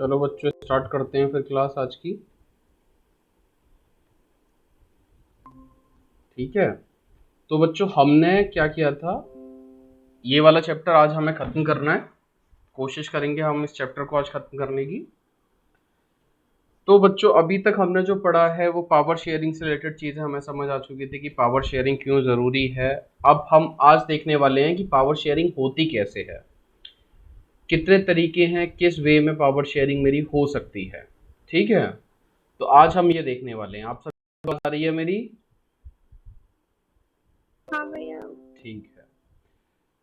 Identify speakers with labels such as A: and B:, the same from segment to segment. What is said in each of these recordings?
A: चलो बच्चों स्टार्ट करते हैं फिर क्लास आज की। ठीक है, तो बच्चों हमने क्या किया था, ये वाला चैप्टर आज हमें खत्म करना है। कोशिश करेंगे हम इस चैप्टर को आज खत्म करने की। तो बच्चों अभी तक हमने जो पढ़ा है वो पावर शेयरिंग से रिलेटेड चीज़ें हमें समझ आ चुकी थी कि पावर शेयरिंग क्यों ज़रूरी है। अब हम आज देखने वाले हैं कि पावर शेयरिंग होती कैसे है, कितने तरीके हैं, किस वे में पावर शेयरिंग मेरी हो सकती है। ठीक है, तो आज हम ये देखने वाले हैं। आप सब बात आ रही है मेरी?
B: हाँ भैया।
A: ठीक है,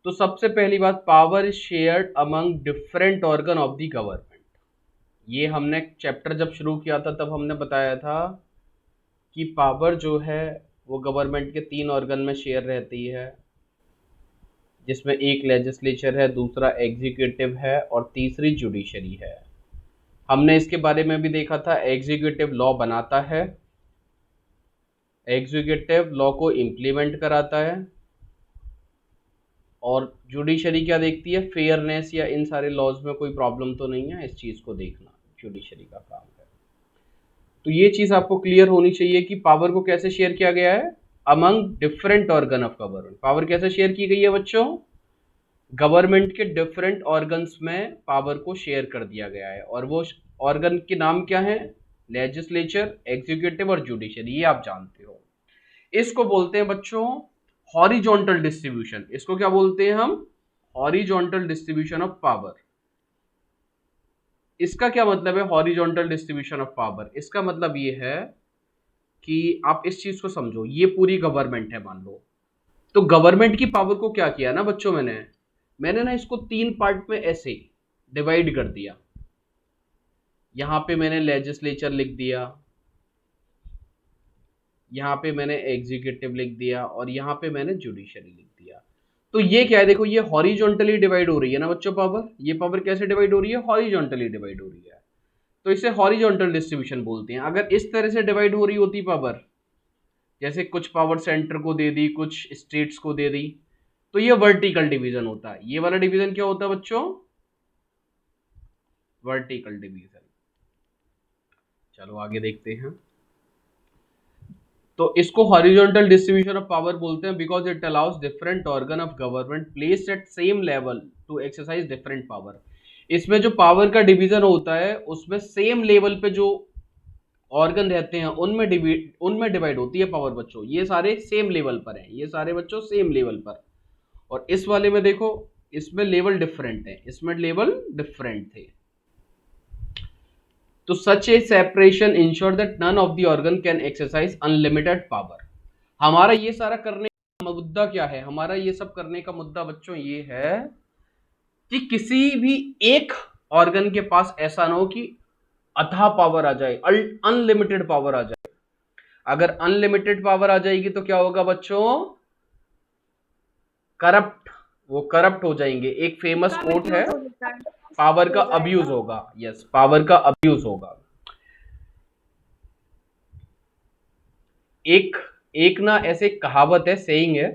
A: तो सबसे पहली बात, power is shared among different organ of the government. ये हमने चैप्टर जब शुरू किया था तब हमने बताया था कि पावर जो है वो गवर्नमेंट के 3 ऑर्गन में शेयर रहती है, जिसमें एक लेजिस्लेचर है, दूसरा एग्जीक्यूटिव है और तीसरी जुडिशरी है। हमने इसके बारे में भी देखा था, एग्जीक्यूटिव लॉ बनाता है, एग्जीक्यूटिव लॉ को इम्प्लीमेंट कराता है, और जुडिशरी क्या देखती है, फेयरनेस या इन सारे लॉज में कोई प्रॉब्लम तो नहीं है, इस चीज़ को देखना जुडिशरी का काम है। तो ये चीज़ आपको क्लियर होनी चाहिए कि पावर को कैसे शेयर किया गया है among different organ of government. Power कैसे शेयर की गई है बच्चों? गवर्नमेंट के डिफरेंट ऑर्गन्स में पावर को शेयर कर दिया गया है, और वो ऑर्गन के नाम क्या है? लेजिस्लेचर, एग्जीक्यूटिव और जुडिशरी, ये आप जानते हो। इसको बोलते हैं बच्चों हॉरिजॉन्टल डिस्ट्रीब्यूशन। इसको क्या बोलते हैं हम? Horizontal distribution of power. इसका क्या मतलब है हॉरिजॉन्टल डिस्ट्रीब्यूशन ऑफ पावर? इसका मतलब ये है कि आप इस चीज को समझो, ये पूरी गवर्नमेंट है मान लो। तो गवर्नमेंट की पावर को क्या किया ना बच्चों, मैंने ना इसको 3 पार्ट में ऐसे डिवाइड कर दिया। यहां पे मैंने लेजिस्लेचर लिख दिया, यहाँ पे मैंने एग्जीक्यूटिव लिख दिया, और यहाँ पे मैंने जुडिशरी लिख दिया। तो ये क्या है, देखो ये हॉरिजॉन्टली डिवाइड हो रही है ना बच्चों पावर। ये पावर कैसे डिवाइड हो रही है? हॉरिजॉन्टली डिवाइड हो रही है, तो इसे हॉरिजॉन्टल डिस्ट्रीब्यूशन बोलते हैं। अगर इस तरह से डिवाइड हो रही होती पावर, जैसे कुछ पावर सेंटर को दे दी, कुछ स्टेट्स को दे दी, तो ये वर्टिकल डिवीजन होता है। ये वाला डिवीजन क्या होता है बच्चों? Vertical division. चलो आगे देखते हैं। तो इसको हॉरिजॉन्टल डिस्ट्रीब्यूशन ऑफ पावर बोलते हैं because it allows different organ of government placed at same level to exercise different power. इसमें जो पावर का डिवीजन होता है उसमें सेम लेवल पे जो ऑर्गन रहते हैं उनमें डिवाइड होती है पावर बच्चों। ये सारे सेम लेवल पर हैं, ये सारे बच्चों सेम लेवल पर। और इस वाले में देखो, इसमें लेवल डिफरेंट है, इसमें लेवल डिफरेंट थे। तो such a separation ensure that none of the organ can exercise unlimited power. हमारा ये सारा करने का मुद्दा क्या है? हमारा ये सब करने का मुद्दा बच्चों ये है कि किसी भी एक ऑर्गन के पास ऐसा ना हो कि अथाह पावर आ जाए, अनलिमिटेड पावर आ जाए। अगर अनलिमिटेड पावर आ जाएगी तो क्या होगा बच्चों? करप्ट, वो करप्ट हो जाएंगे। एक फेमस कोट है, पावर का अब्यूज होगा। यस, पावर का अब्यूज होगा। एक एक ना ऐसे कहावत है, सेइंग है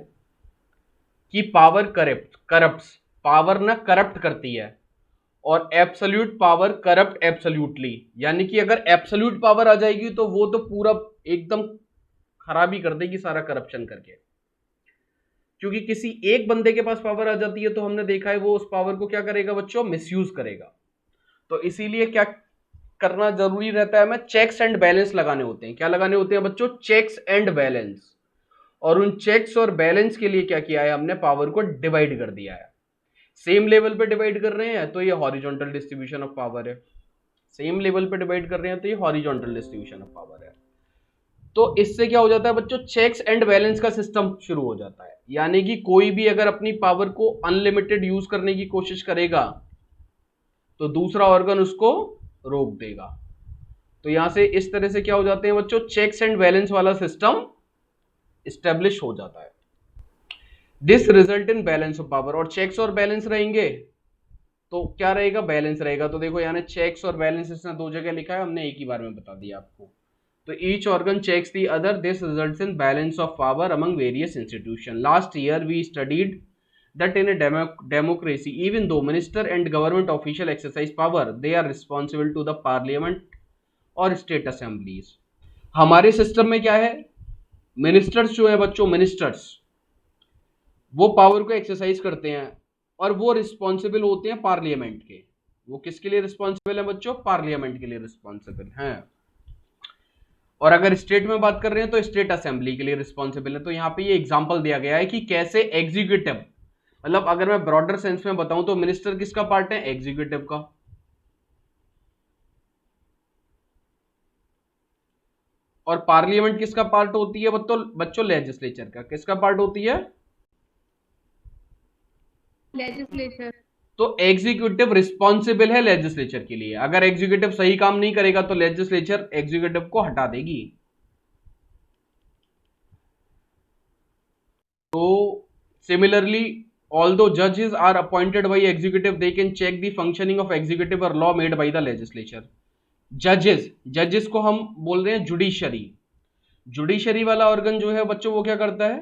A: कि पावर करप्ट्स। पावर ना करप्ट करती है, और एब्सोल्यूट पावर करप्ट एब्सोल्यूटली। यानी कि अगर एब्सोल्यूट पावर आ जाएगी तो वो तो पूरा एकदम खराबी कर देगी सारा करप्शन करके। क्योंकि किसी एक बंदे के पास पावर आ जाती है तो हमने देखा है वो उस पावर को क्या करेगा बच्चों? मिसयूज करेगा। तो इसीलिए क्या करना जरूरी रहता है, हमें चेक्स एंड बैलेंस लगाने होते हैं। क्या लगाने होते हैं बच्चों? Checks and balance. और उन चेक्स और बैलेंस के लिए क्या किया है हमने? पावर को डिवाइड कर दिया है। सेम लेवल पे डिवाइड कर रहे हैं तो ये हॉरिजॉन्टल डिस्ट्रीब्यूशन ऑफ पावर है। सेम लेवल पे डिवाइड कर रहे हैं तो ये हॉरिजॉन्टल डिस्ट्रीब्यूशन ऑफ पावर है। तो इससे क्या हो जाता है बच्चों? चेक्स एंड बैलेंस का सिस्टम शुरू हो जाता है। यानी कि कोई भी अगर अपनी पावर को अनलिमिटेड यूज करने की कोशिश करेगा तो दूसरा ऑर्गन उसको रोक देगा। तो यहां से इस तरह से क्या हो जाते हैं बच्चों? चेक्स एंड बैलेंस वाला सिस्टम स्टेब्लिश हो जाता है। This result in balance of power. और चेक्स और बैलेंस रहेंगे तो क्या रहेगा? बैलेंस रहेगा। तो देखो यानी चेक्स और बैलेंस इसने 2 जगह लिखा है, हमने एक ही बार में बता दिया आपको। तो each organ checks the other, this results in balance of power among various institution. Last year we studied that in a democracy, even though minister and government official exercise power, they are responsible to the parliament और state assemblies. हमारे system में क्या है, ministers जो है बच्चों, ministers वो power को एक्सरसाइज करते हैं और वो रिस्पॉन्सिबल होते हैं पार्लियामेंट के। वो किसके लिए रिस्पॉन्सिबल है बच्चों, पार्लियामेंट के लिए रिस्पॉन्सिबल हैं। और अगर स्टेट में बात कर रहे हैं तो स्टेट असेंबली के लिए रिस्पॉन्सिबल है। तो यहाँ पे ये एग्जांपल दिया गया है कि कैसे एग्जीक्यूटिव, मतलब अगर मैं ब्रॉडर सेंस में बताऊं तो मिनिस्टर किसका पार्ट है, एग्जीक्यूटिव का। और पार्लियामेंट किसका पार्ट होती है बच्चों, लेजिस्लेचर का। किसका पार्ट होती है,
B: लेजिस्लेचर।
A: तो एग्जीक्यूटिव रिस्पॉन्सिबल है लेजिस्लेचर के लिए। अगर एग्जीक्यूटिव सही काम नहीं करेगा तो लेजिस्लेचर एग्जीक्यूटिव को हटा देगी। तो similarly, although judges are appointed by executive, they can check the functioning of executive or law made by the legislature. जजेस को हम बोल रहे हैं जुडिशरी। जुडिशरी वाला ऑर्गन जो है बच्चों वो क्या करता है,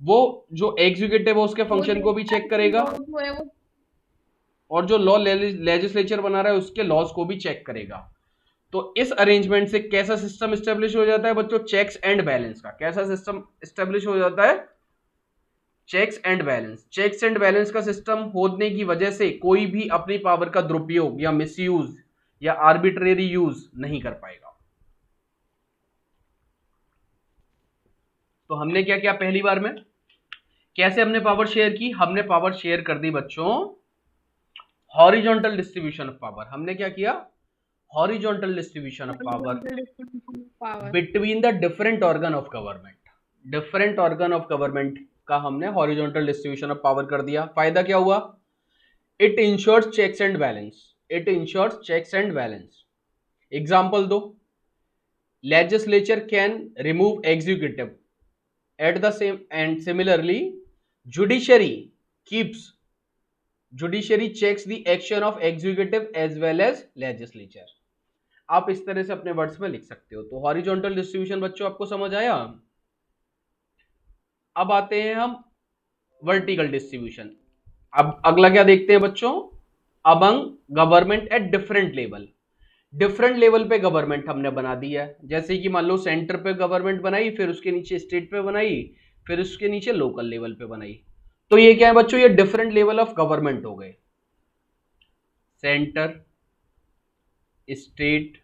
A: वो जो एग्जीक्यूटिव है उसके फंक्शन को भी चेक करेगा और जो लॉ लेजिस्लेचर बना रहा है उसके लॉज को भी चेक करेगा। तो इस अरेंजमेंट से कैसा सिस्टम स्टेब्लिश हो जाता है बच्चों, चेक्स एंड बैलेंस का। कैसा सिस्टम स्टेब्लिश हो जाता है, checks and balance. Checks and balance का सिस्टम होने की वजह से कोई भी अपनी पावर का दुरुपयोग या मिसयूज या आर्बिट्रेरी यूज नहीं कर पाएगा। तो हमने क्या किया, पहली बार में कैसे हमने पावर शेयर की, हमने पावर शेयर कर दी बच्चों हॉरिजॉन्टल डिस्ट्रीब्यूशन ऑफ पावर। हमने क्या किया, horizontal distribution of power between the different organ of government. Different organ of government का हमने हॉरिजॉन्टल डिस्ट्रीब्यूशन ऑफ पावर कर दिया। फायदा क्या हुआ, it ensures checks and balance. It ensures checks and balance. Example दो, legislature can remove executive at the same and similarly judiciary checks the action of executive as well as legislature. आप इस तरह से अपने वर्ड्स में लिख सकते हो। तो हॉरिजॉन्टल डिस्ट्रीब्यूशन बच्चों आपको समझ आया। अब आते हैं हम वर्टिकल डिस्ट्रीब्यूशन। अब अगला क्या देखते हैं बच्चों, among government at different level. Different level पे गवर्नमेंट हमने बना दी है। जैसे कि मान लो सेंटर पे गवर्नमेंट बनाई, फिर उसके नीचे स्टेट पे बनाई, फिर उसके नीचे लोकल लेवल पे बनाई। तो ये क्या है बच्चों, ये डिफरेंट लेवल ऑफ गवर्नमेंट हो गए, सेंटर, स्टेट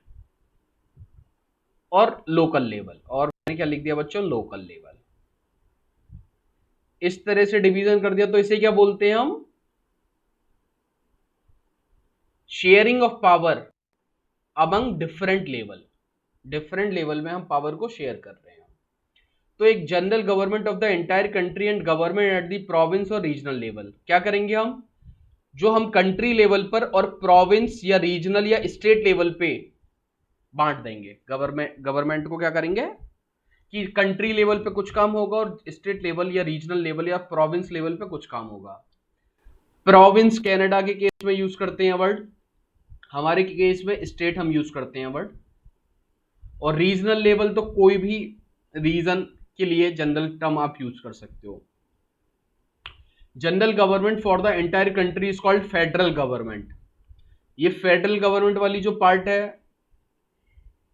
A: और लोकल लेवल। और मैंने क्या लिख दिया बच्चों, लोकल लेवल। इस तरह से डिवीजन कर दिया। तो इसे क्या बोलते हैं हम, sharing of power among different level. Different level में हम पावर को शेयर कर रहे हैं। तो एक general government of the entire country and government at the province और रीजनल लेवल। क्या करेंगे हम, जो हम कंट्री लेवल पर और प्रोविंस या रीजनल या स्टेट लेवल पे बांट देंगे। गवर्नमेंट को क्या करेंगे कि कंट्री लेवल पे कुछ काम होगा और स्टेट लेवल या रीजनल लेवल या प्रोविंस लेवल पे कुछ काम होगा। प्रोविंस कनाडा के केस में यूज करते हैं वर्ड, हमारे केस में स्टेट हम यूज करते हैं वर्ड। और रीजनल लेवल तो कोई भी रीजन के लिए जनरल टर्म आप यूज कर सकते हो। General government for the entire country is called federal government. ये फेडरल गवर्नमेंट वाली जो पार्ट है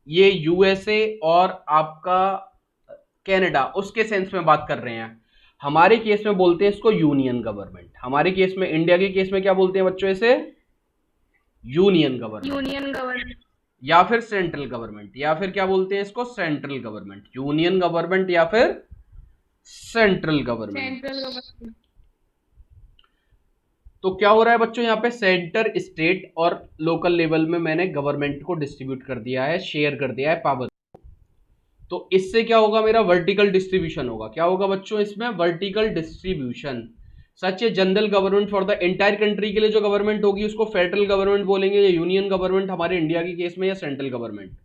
A: ये यूएसए और आपका कनाडा उसके सेंस में बात कर रहे हैं। हमारे केस में बोलते हैं इसको यूनियन गवर्नमेंट। हमारे केस में, इंडिया के केस में क्या बोलते हैं बच्चों, इसे यूनियन गवर्नमेंट या फिर सेंट्रल गवर्नमेंट, या फिर क्या बोलते हैं इसको, सेंट्रल गवर्नमेंट। यूनियन गवर्नमेंट या फिर सेंट्रल गवर्नमेंट। तो क्या हो रहा है बच्चों, यहाँ पे सेंटर, स्टेट और लोकल लेवल में मैंने गवर्नमेंट को डिस्ट्रीब्यूट कर दिया है, शेयर कर दिया है पावर। तो इससे क्या होगा, मेरा वर्टिकल डिस्ट्रीब्यूशन होगा। क्या होगा बच्चों इसमें, वर्टिकल डिस्ट्रीब्यूशन। सच है, general government for the entire country के लिए जो गवर्नमेंट होगी उसको फेडरल गवर्नमेंट बोलेंगे, या यूनियन गवर्नमेंट हमारे इंडिया के केस में, या सेंट्रल गवर्नमेंट।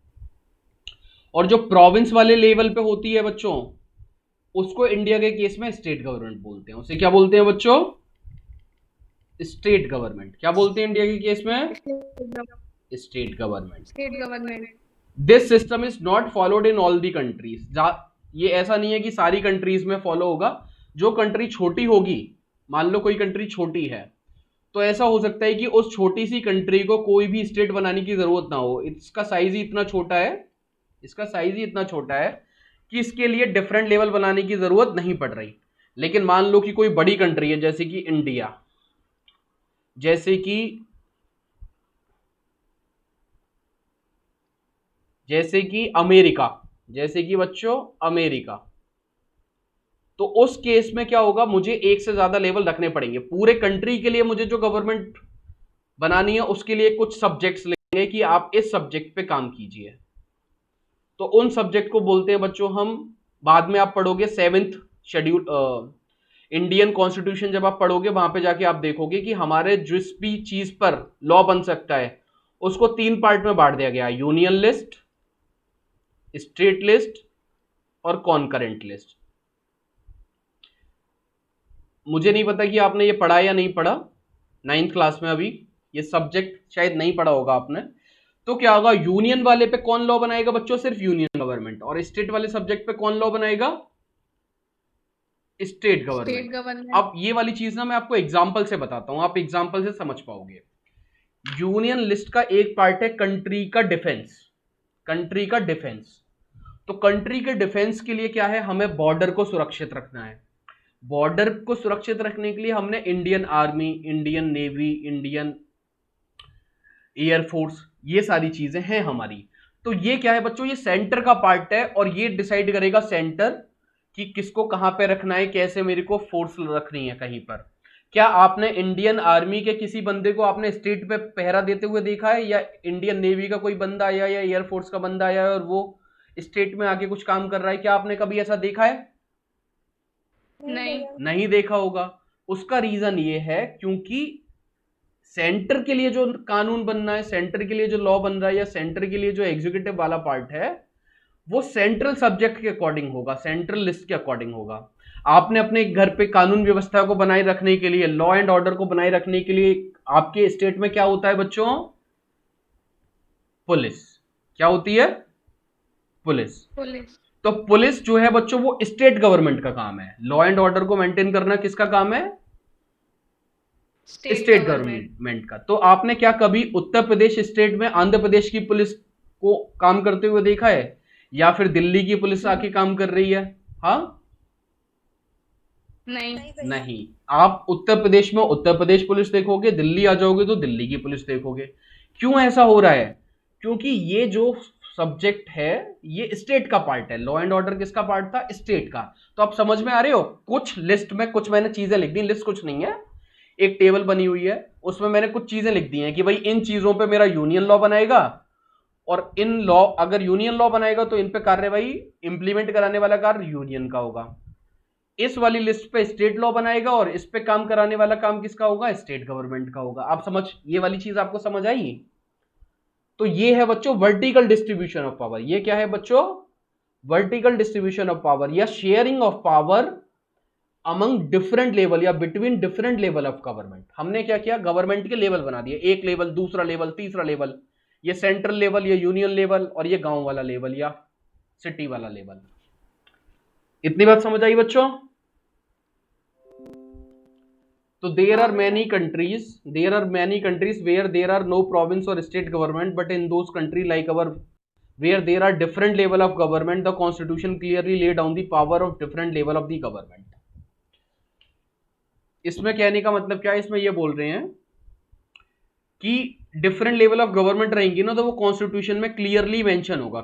A: और जो प्रोविंस वाले लेवल पे होती है बच्चों उसको इंडिया के केस में स्टेट गवर्नमेंट बोलते हैं। उसे क्या बोलते हैं बच्चों, स्टेट गवर्नमेंट। क्या बोलते हैं इंडिया के केस में, state government. This system is not followed in all the countries. ये ऐसा नहीं है कि सारी कंट्रीज में फॉलो होगा। जो कंट्री छोटी होगी मान लो कोई कंट्री छोटी है, तो ऐसा हो सकता है कि उस छोटी सी कंट्री को कोई भी स्टेट बनाने की जरूरत ना हो। इसका साइज ही इतना छोटा है, इसका साइज ही इतना छोटा है कि इसके लिए डिफरेंट लेवल बनाने की जरूरत नहीं पड़ रही। लेकिन मान लो कि कोई बड़ी कंट्री है, जैसे कि इंडिया, जैसे कि अमेरिका, जैसे कि बच्चों अमेरिका, तो उस केस में क्या होगा, मुझे एक से ज्यादा लेवल रखने पड़ेंगे। पूरे कंट्री के लिए मुझे जो गवर्नमेंट बनानी है उसके लिए कुछ सब्जेक्ट्स लेंगे कि आप इस सब्जेक्ट पे काम कीजिए। तो उन सब्जेक्ट को बोलते हैं बच्चों हम, बाद में आप पढ़ोगे 7th शेड्यूल, इंडियन कॉन्स्टिट्यूशन जब आप पढ़ोगे वहां पे जाके आप देखोगे कि हमारे जिस भी चीज पर लॉ बन सकता है उसको 3 पार्ट में बांट दिया गया है, यूनियन लिस्ट, स्टेट लिस्ट और कॉन्करेंट लिस्ट। मुझे नहीं पता कि आपने ये पढ़ा या नहीं पढ़ा 9th क्लास में, अभी ये सब्जेक्ट शायद नहीं पढ़ा होगा आपने। तो क्या होगा, यूनियन वाले पे कौन लॉ बनाएगा बच्चों, सिर्फ यूनियन गवर्नमेंट, और स्टेट वाले सब्जेक्ट पे कौन लॉ बनाएगा, स्टेट गवर्नमेंट। अब ये वाली चीज ना मैं आपको एग्जांपल से बताता हूं, आप एग्जांपल से समझ पाओगे। यूनियन लिस्ट का एक पार्ट है कंट्री का डिफेंस, कंट्री का डिफेंस। तो कंट्री के डिफेंस के लिए क्या है, हमें बॉर्डर को सुरक्षित रखना है। बॉर्डर को सुरक्षित रखने के लिए हमने Indian army, Indian navy, Indian air force, ये सारी चीजें हैं हमारी। तो ये क्या है बच्चों, ये सेंटर का पार्ट है और ये डिसाइड करेगा सेंटर कि किसको कहां पे रखना है, कैसे मेरे को फोर्स रखनी है कहीं पर। क्या आपने इंडियन आर्मी के किसी बंदे को आपने स्ट्रीट पे पहरा देते हुए देखा है, या इंडियन नेवी का कोई बंदा आया या एयरफोर्स का बंदा आया और वो स्टेट में आके कुछ काम कर रहा है, क्या आपने कभी ऐसा देखा है? नहीं देखा होगा। उसका रीजन ये है क्योंकि सेंटर के लिए जो कानून बनना है, सेंटर के लिए जो लॉ बन रहा है, या सेंटर के लिए जो एग्जीक्यूटिव वाला पार्ट है, वो सेंट्रल सब्जेक्ट के अकॉर्डिंग होगा, सेंट्रल लिस्ट के अकॉर्डिंग होगा। आपने अपने घर पे कानून व्यवस्था को बनाए रखने के लिए, लॉ एंड ऑर्डर को बनाए रखने के लिए आपके स्टेट में क्या होता है बच्चों, पुलिस। क्या होती है, पुलिस। तो पुलिस जो है बच्चों वो स्टेट गवर्नमेंट का काम है। लॉ एंड ऑर्डर को मेंटेन करना किसका काम है, स्टेट गवर्नमेंट का। तो आपने क्या कभी उत्तर प्रदेश स्टेट में आंध्र प्रदेश की पुलिस को काम करते हुए देखा है, या फिर दिल्ली की पुलिस आके काम कर रही है? हाँ, नहीं। आप उत्तर प्रदेश में उत्तर प्रदेश पुलिस देखोगे, दिल्ली आ जाओगे तो दिल्ली की पुलिस देखोगे। क्यों ऐसा हो रहा है, क्योंकि ये जो सब्जेक्ट है ये स्टेट का पार्ट है। लॉ एंड ऑर्डर किसका पार्ट था, स्टेट का। तो आप समझ में आ रहे हो, कुछ लिस्ट में कुछ मैंने चीजें लिख दी, लिस्ट कुछ नहीं है, एक टेबल बनी हुई है, उसमें मैंने कुछ चीजें लिख दी हैं कि भाई इन चीजों पे मेरा यूनियन लॉ बनाएगा, और इन लॉ, अगर यूनियन लॉ बनाएगा तो इन पे कार्यवाही इंप्लीमेंट कराने वाला कार्य यूनियन का होगा। इस वाली लिस्ट पे स्टेट लॉ बनाएगा और इस पे काम कराने वाला काम किसका होगा, स्टेट गवर्नमेंट का होगा। आप समझ, ये वाली चीज आपको समझ आई? तो ये है बच्चों वर्टिकल डिस्ट्रीब्यूशन ऑफ पावर। ये क्या है बच्चों, वर्टिकल डिस्ट्रीब्यूशन ऑफ पावर या sharing of power among different level या between different level of government. हमने क्या किया, गवर्नमेंट के लेवल बना दिए, एक लेवल, दूसरा लेवल, तीसरा लेवल, ये सेंट्रल लेवल, ये यूनियन लेवल, और ये गांव वाला लेवल या सिटी वाला लेवल। इतनी बात समझ आई बच्चों? तो there are many countries where there are no province और state government, but in those country like our where there are different level of government, the constitution clearly lay down the power of different level of the government. इसमें कहने का मतलब क्या है, इसमें ये बोल रहे हैं कि डिफरेंट लेवल ऑफ गवर्नमेंट रहेंगी ना, तो वो कॉन्स्टिट्यूशन में क्लियरली मेंशन होगा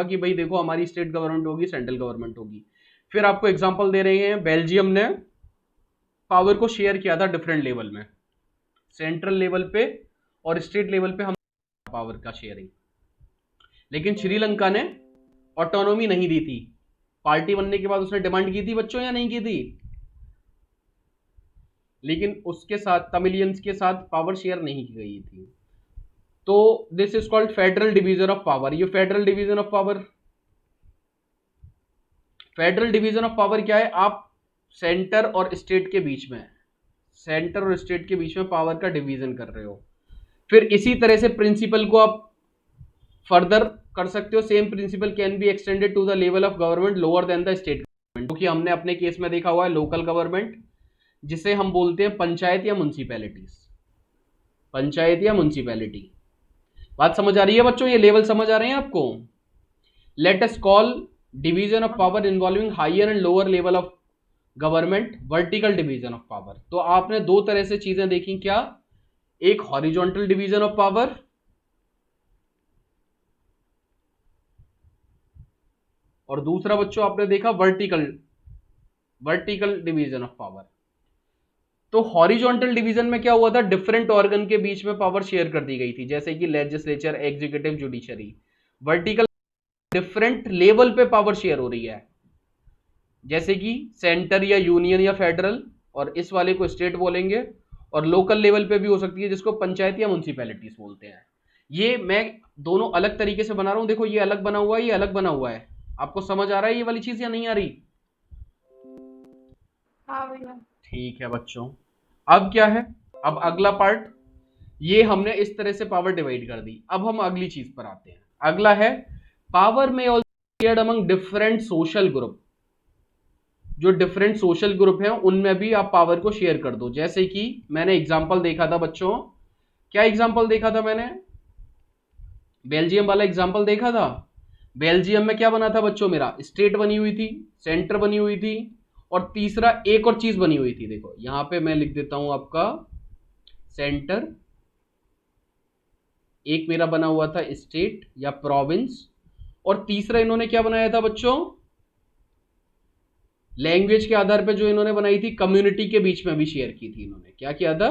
A: कि भाई देखो हमारी स्टेट गवर्नमेंट होगी, सेंट्रल गवर्नमेंट होगी। फिर आपको एग्जांपल दे रहे हैं, बेल्जियम ने पावर को शेयर किया था डिफरेंट लेवल में, सेंट्रल लेवल पे और स्टेट लेवल पे हम पावर का शेयरिंग। लेकिन श्रीलंका ने ऑटोनॉमी नहीं दी थी, पार्टी बनने के बाद उसने डिमांड की थी बच्चों या नहीं की थी? लेकिन उसके साथ तमिलियंस के साथ पावर शेयर नहीं की गई थी। तो this is called federal division of power. ये फेडरल डिवीजन ऑफ पावर क्या है, आप सेंटर और स्टेट के बीच में पावर का डिवीजन कर रहे हो। फिर इसी तरह से प्रिंसिपल को आप फर्दर कर सकते हो। Same principle can be extended to the level of government lower than the state government, क्योंकि हमने अपने केस में देखा हुआ है लोकल गवर्नमेंट जिसे हम बोलते हैं पंचायत या म्युनिसिपैलिटीज, पंचायत या म्युनिसिपैलिटी। बात समझ आ रही है बच्चों, ये लेवल समझ आ रहे हैं आपको? Let us call division of power involving higher and lower level of government vertical division of power. तो आपने दो तरह से चीजें देखी, क्या? एक हॉरिजॉन्टल डिवीजन ऑफ पावर और दूसरा बच्चों आपने देखा वर्टिकल डिवीजन ऑफ पावर। तो हॉरिजॉन्टल डिवीजन में क्या हुआ था? डिफरेंट ऑर्गन के बीच में पावर शेयर कर दी गई थी, जैसे कि legislature, executive, judiciary. Vertical different level पे पावर शेयर हो रही है, जैसे कि सेंटर या यूनियन या फेडरल, और इस वाले को स्टेट बोलेंगे, और लोकल लेवल पे भी हो सकती है जिसको पंचायत या म्युनिसिपैलिटीज बोलते हैं। ये मैं दोनों अलग तरीके से बना रहा हूं, देखो ये अलग बना हुआ है, ये अलग बना हुआ है। आपको समझ आ रहा है ये वाली चीज या नहीं आ रही?
B: हाँ भैया। ठीक
A: है बच्चों, अब क्या है? अब अगला पार्ट, ये हमने इस तरह से पावर डिवाइड कर दी। अब हम अगली चीज पर आते हैं। अगला है पावर में also shared among different social group. जो डिफरेंट सोशल ग्रुप हैं उनमें भी आप पावर को शेयर कर दो। जैसे कि मैंने एग्जांपल देखा था बच्चों, क्या एग्जांपल देखा था मैंने? बेल्जियम वाला एग्जांपल देखा था। बेल्जियम में क्या बना था बच्चों मेरा? स्टेट बनी हुई थी, सेंटर बनी हुई थी, और तीसरा एक और चीज बनी हुई थी। देखो यहां पे मैं लिख देता हूं आपका सेंटर, एक मेरा बना हुआ था स्टेट या प्रोविंस, और तीसरा इन्होंने क्या बनाया था बच्चों? लैंग्वेज के आधार पे जो इन्होंने बनाई थी, कम्युनिटी के बीच में भी शेयर की थी इन्होंने। क्या किया था?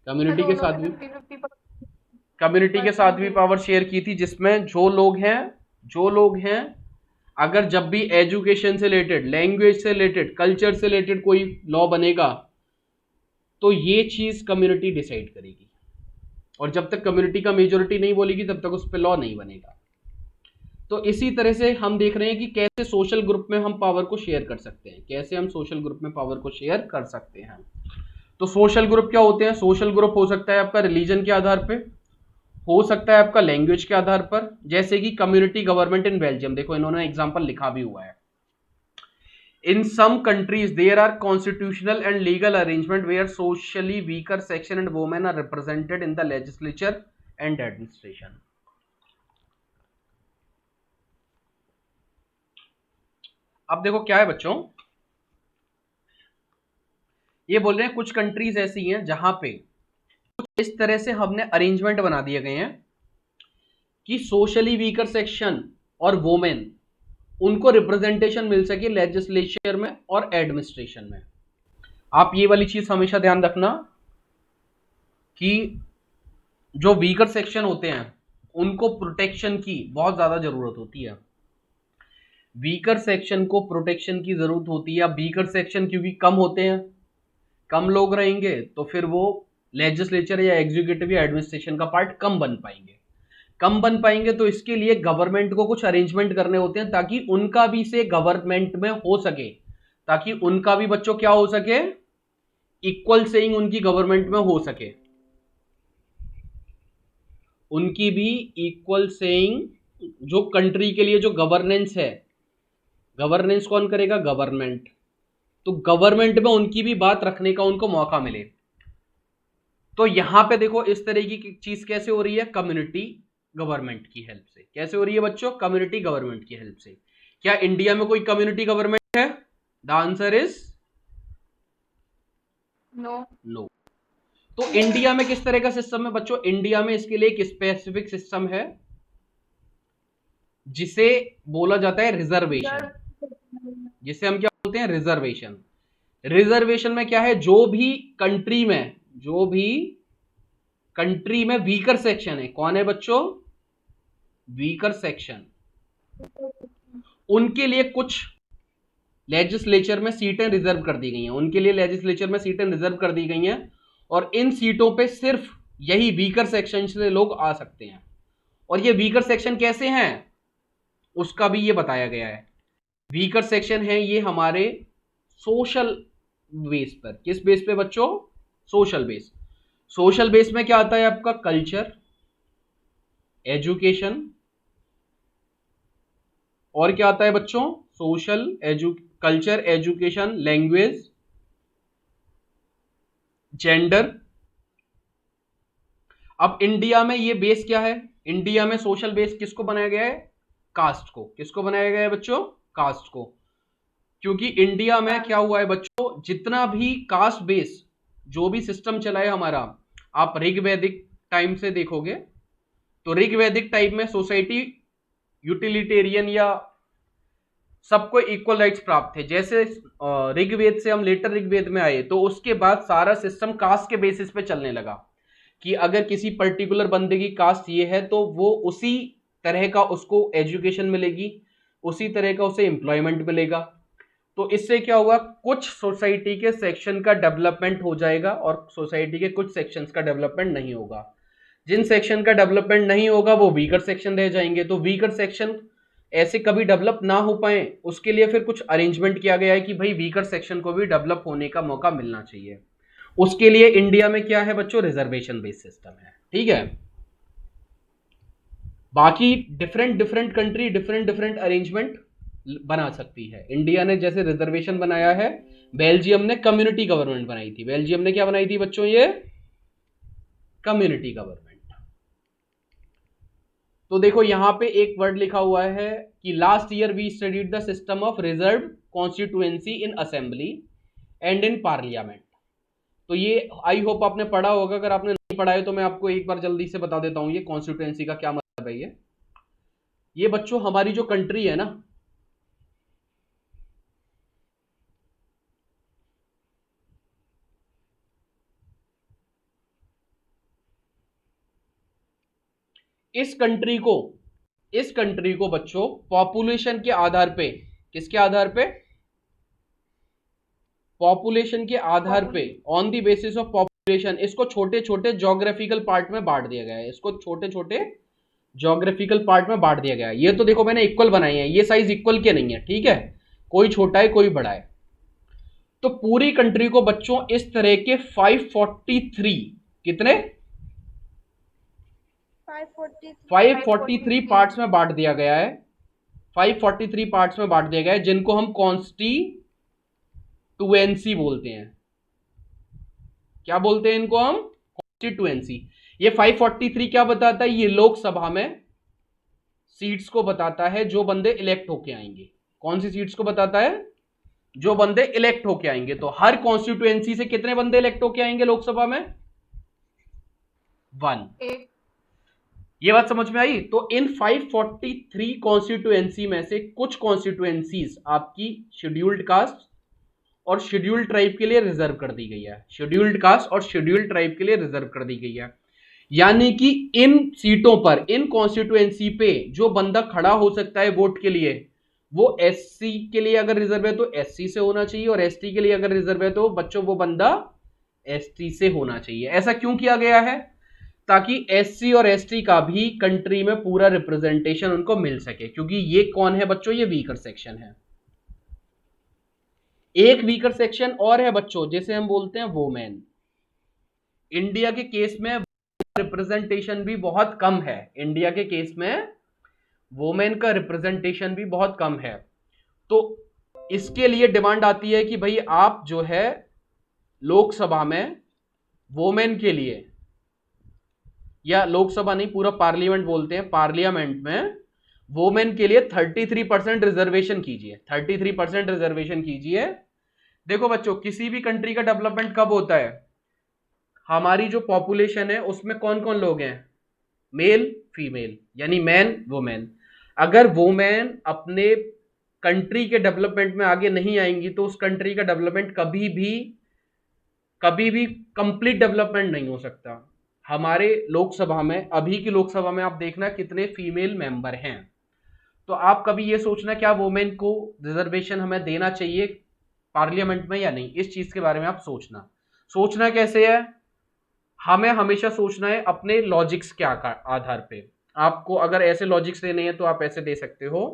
A: कम्युनिटी के साथ भी, कम्युनिटी के साथ भी पावर शेयर की थी, जिसमें जो लोग हैं अगर जब भी एजुकेशन से रिलेटेड, लैंग्वेज से रिलेटेड, कल्चर से रिलेटेड कोई लॉ बनेगा तो ये चीज कम्युनिटी डिसाइड करेगी, और जब तक कम्युनिटी का मेजोरिटी नहीं बोलेगी तब तक उस पर लॉ नहीं बनेगा। तो इसी तरह से हम देख रहे हैं कि कैसे सोशल ग्रुप में हम पावर को शेयर कर सकते हैं, कैसे हम सोशल ग्रुप में पावर को शेयर कर सकते हैं। तो सोशल ग्रुप क्या होते हैं? सोशल ग्रुप हो सकता है आपका रिलीजन के आधार पे, हो सकता है आपका लैंग्वेज के आधार पर, जैसे कि कम्युनिटी गवर्नमेंट इन बेल्जियम। देखो इन्होंने एग्जांपल लिखा भी हुआ है। In some countries there are constitutional and legal arrangement where socially weaker section and women are represented in the legislature and administration. अब देखो क्या है बच्चों, ये बोल रहे हैं कुछ कंट्रीज ऐसी हैं जहां पे कुछ इस तरह से हमने अरेंजमेंट बना दिए गए हैं कि सोशली वीकर सेक्शन और वोमेन, उनको रिप्रेजेंटेशन मिल सके लेजिस्लेचर में और एडमिनिस्ट्रेशन में। आप ये वाली चीज हमेशा ध्यान रखना कि जो वीकर सेक्शन होते हैं उनको प्रोटेक्शन की बहुत ज्यादा जरूरत होती है। वीकर सेक्शन को प्रोटेक्शन की जरूरत होती है। वीकर सेक्शन क्योंकि कम होते हैं, कम लोग रहेंगे, तो फिर वो लेजिस्लेचर या एग्जीक्यूटिव या एडमिनिस्ट्रेशन का पार्ट कम बन पाएंगे। तो इसके लिए गवर्नमेंट को कुछ अरेंजमेंट करने होते हैं ताकि उनका भी से गवर्नमेंट में हो सके, ताकि उनका भी बच्चों क्या हो सके? इक्वल सेइंग उनकी गवर्नमेंट में हो सके, उनकी भी इक्वल सेइंग। जो कंट्री के लिए जो गवर्नेंस है, गवर्नेंस कौन करेगा? गवर्नमेंट। तो गवर्नमेंट में उनकी भी बात रखने का उनको मौका मिले। तो यहां पे देखो इस तरह की चीज कैसे हो रही है? कम्युनिटी गवर्नमेंट की हेल्प से। कैसे हो रही है बच्चों? कम्युनिटी गवर्नमेंट की हेल्प से। क्या इंडिया में कोई कम्युनिटी गवर्नमेंट है? The answer is no. तो इंडिया में किस तरह का सिस्टम है बच्चों? इंडिया में इसके लिए एक स्पेसिफिक सिस्टम है जिसे बोला जाता है रिजर्वेशन, जिसे हम क्या बोलते हैं? रिजर्वेशन। रिजर्वेशन में क्या है? जो भी कंट्री में वीकर सेक्शन है, कौन है बच्चों? वीकर सेक्शन, उनके लिए कुछ लेजिस्लेचर में सीटें रिजर्व कर दी गई हैं, उनके लिए लेजिस्लेचर में सीटें रिजर्व कर दी गई हैं, और इन सीटों पे सिर्फ यही वीकर सेक्शन से लोग आ सकते हैं। और ये वीकर सेक्शन कैसे हैं उसका भी ये बताया गया है। वीकर सेक्शन है ये हमारे सोशल बेस पर। किस बेस पे बच्चों? Social base. सोशल बेस में क्या आता है आपका? कल्चर, एजुकेशन, और क्या आता है बच्चों? Culture, education, language, gender. अब इंडिया में ये बेस क्या है? इंडिया में सोशल बेस किसको बनाया गया है? कास्ट को। किसको बनाया गया है बच्चों? कास्ट को। क्योंकि इंडिया में क्या हुआ है बच्चों, जितना भी कास्ट बेस जो भी सिस्टम चला है हमारा, आप ऋग्वैदिक टाइम से देखोगे तो ऋग्वैदिक टाइप में सोसाइटी यूटिलिटेरियन या सबको इक्वल राइट्स प्राप्त थे। जैसे ऋग्वेद से हम लेटर ऋग्वेद में आए तो उसके बाद सारा सिस्टम कास्ट के बेसिस पे चलने लगा कि अगर किसी पर्टिकुलर बंदे की कास्ट ये है तो वो उसी तरह का उसको एजुकेशन मिलेगी, उसी तरह का उसे एम्प्लॉयमेंट मिलेगा। तो इससे क्या हुआ, कुछ सोसाइटी के सेक्शन का डेवलपमेंट हो जाएगा और सोसाइटी के कुछ सेक्शंस का डेवलपमेंट नहीं होगा। जिन सेक्शन का डेवलपमेंट नहीं होगा वो वीकर सेक्शन रह जाएंगे। तो वीकर सेक्शन ऐसे कभी डेवलप ना हो पाए उसके लिए फिर कुछ अरेंजमेंट किया गया है कि भाई वीकर सेक्शन को भी डेवलप होने का मौका मिलना चाहिए। उसके लिए इंडिया में क्या है बच्चों, रिजर्वेशन बेस्ड सिस्टम है। ठीक है, बाकी different different country different different arrangement बना सकती है। इंडिया ने जैसे रिजर्वेशन बनाया है, बेल्जियम ने कम्युनिटी गवर्नमेंट बनाई थी। बेल्जियम ने क्या बनाई थी बच्चों? ये कम्युनिटी गवर्नमेंट। तो देखो यहां पे एक वर्ड लिखा हुआ है कि last year we studied the system of reserve constituency in assembly and in parliament. तो ये आई होप आपने पढ़ा होगा। अगर आपने नहीं पढ़ा है तो मैं आपको एक बार जल्दी से बता देता हूं ये कॉन्स्टिट्यूएंसी का क्या मतलब है। ये बच्चों हमारी जो कंट्री है ना, इस कंट्री को बच्चों पॉपुलेशन के आधार पे, किसके आधार पे? पॉपुलेशन के आधार पे, on the basis of population इसको छोटे छोटे ज्योग्राफिकल पार्ट में बांट दिया गया है। इसको छोटे छोटे ज्योग्राफिकल पार्ट में बांट दिया गया है। ये तो देखो मैंने इक्वल बनाए हैं, ये साइज इक्वल के नहीं है। ठीक है, कोई छोटा है कोई बड़ा है। तो पूरी कंट्री को बच्चों इस तरह के 543, कितने? 543 पार्ट्स में बांट दिया गया है। 543 पार्ट्स में बांट दिया गया है जिनको हम कॉन्स्टिट्यूएंसी बोलते हैं। क्या बोलते हैं इनको हम? कॉन्स्टिट्यूएंसी। ये 543 क्या बताता है? ये लोकसभा में सीट्स को बताता है जो बंदे इलेक्ट होके आएंगे। कौन सी सीट्स को बताता है? जो बंदे इलेक्ट होके आएंगे। तो हर कॉन्स्टिट्यूएंसी से कितने बंदे इलेक्ट होके आएंगे लोकसभा में? 1। ये बात समझ में आई? तो इन 543 कॉन्स्टिट्यूएंसी में से कुछ कॉन्स्टिट्यूएंसीज आपकी शेड्यूल्ड कास्ट और शेड्यूल्ड ट्राइब के लिए रिजर्व कर दी गई है। शेड्यूल्ड कास्ट और शेड्यूल्ड ट्राइब के लिए रिजर्व कर दी गई है। यानी कि इन सीटों पर, इन कॉन्स्टिट्यूएंसी पे जो बंदा खड़ा हो सकता है वोट के लिए, वो एससी के लिए अगर रिजर्व है तो एससी से होना चाहिए, और एसटी के लिए अगर रिजर्व है तो बच्चों वो बंदा एसटी से होना चाहिए। ऐसा क्यों किया गया है? ताकि एससी और एसटी का भी कंट्री में पूरा रिप्रेजेंटेशन उनको मिल सके। क्योंकि ये कौन है बच्चों? ये वीकर सेक्शन है। एक वीकर सेक्शन और है बच्चों जिसे हम बोलते हैं वोमेन। इंडिया के केस में रिप्रेजेंटेशन भी बहुत कम है। इंडिया के केस में वोमेन का रिप्रेजेंटेशन भी बहुत कम है। तो इसके लिए डिमांड आती है कि भाई आप जो है लोकसभा में वोमेन के लिए, या लोकसभा नहीं पूरा पार्लियामेंट बोलते हैं, पार्लियामेंट में वोमेन के लिए 33% रिजर्वेशन कीजिए। 33% रिजर्वेशन कीजिए। देखो बच्चों, किसी भी कंट्री का डेवलपमेंट कब होता है? हमारी जो पॉपुलेशन है उसमें कौन कौन लोग हैं? मेल फीमेल, यानी मैन वुमेन। अगर वुमेन अपने कंट्री के डेवलपमेंट में आगे नहीं आएंगी तो उस कंट्री का डेवलपमेंट कभी भी कंप्लीट डेवलपमेंट नहीं हो सकता। हमारे लोकसभा में, अभी की लोकसभा में आप देखना कितने फीमेल मेंबर हैं। तो आप कभी ये सोचना क्या वुमेन को रिजर्वेशन हमें देना चाहिए पार्लियामेंट में या नहीं, इस चीज के बारे में आप सोचना कैसे है? हमें हमेशा सोचना है अपने लॉजिक्स के आधार पे। आपको अगर ऐसे लॉजिक्स देने हैं तो आप ऐसे दे सकते हो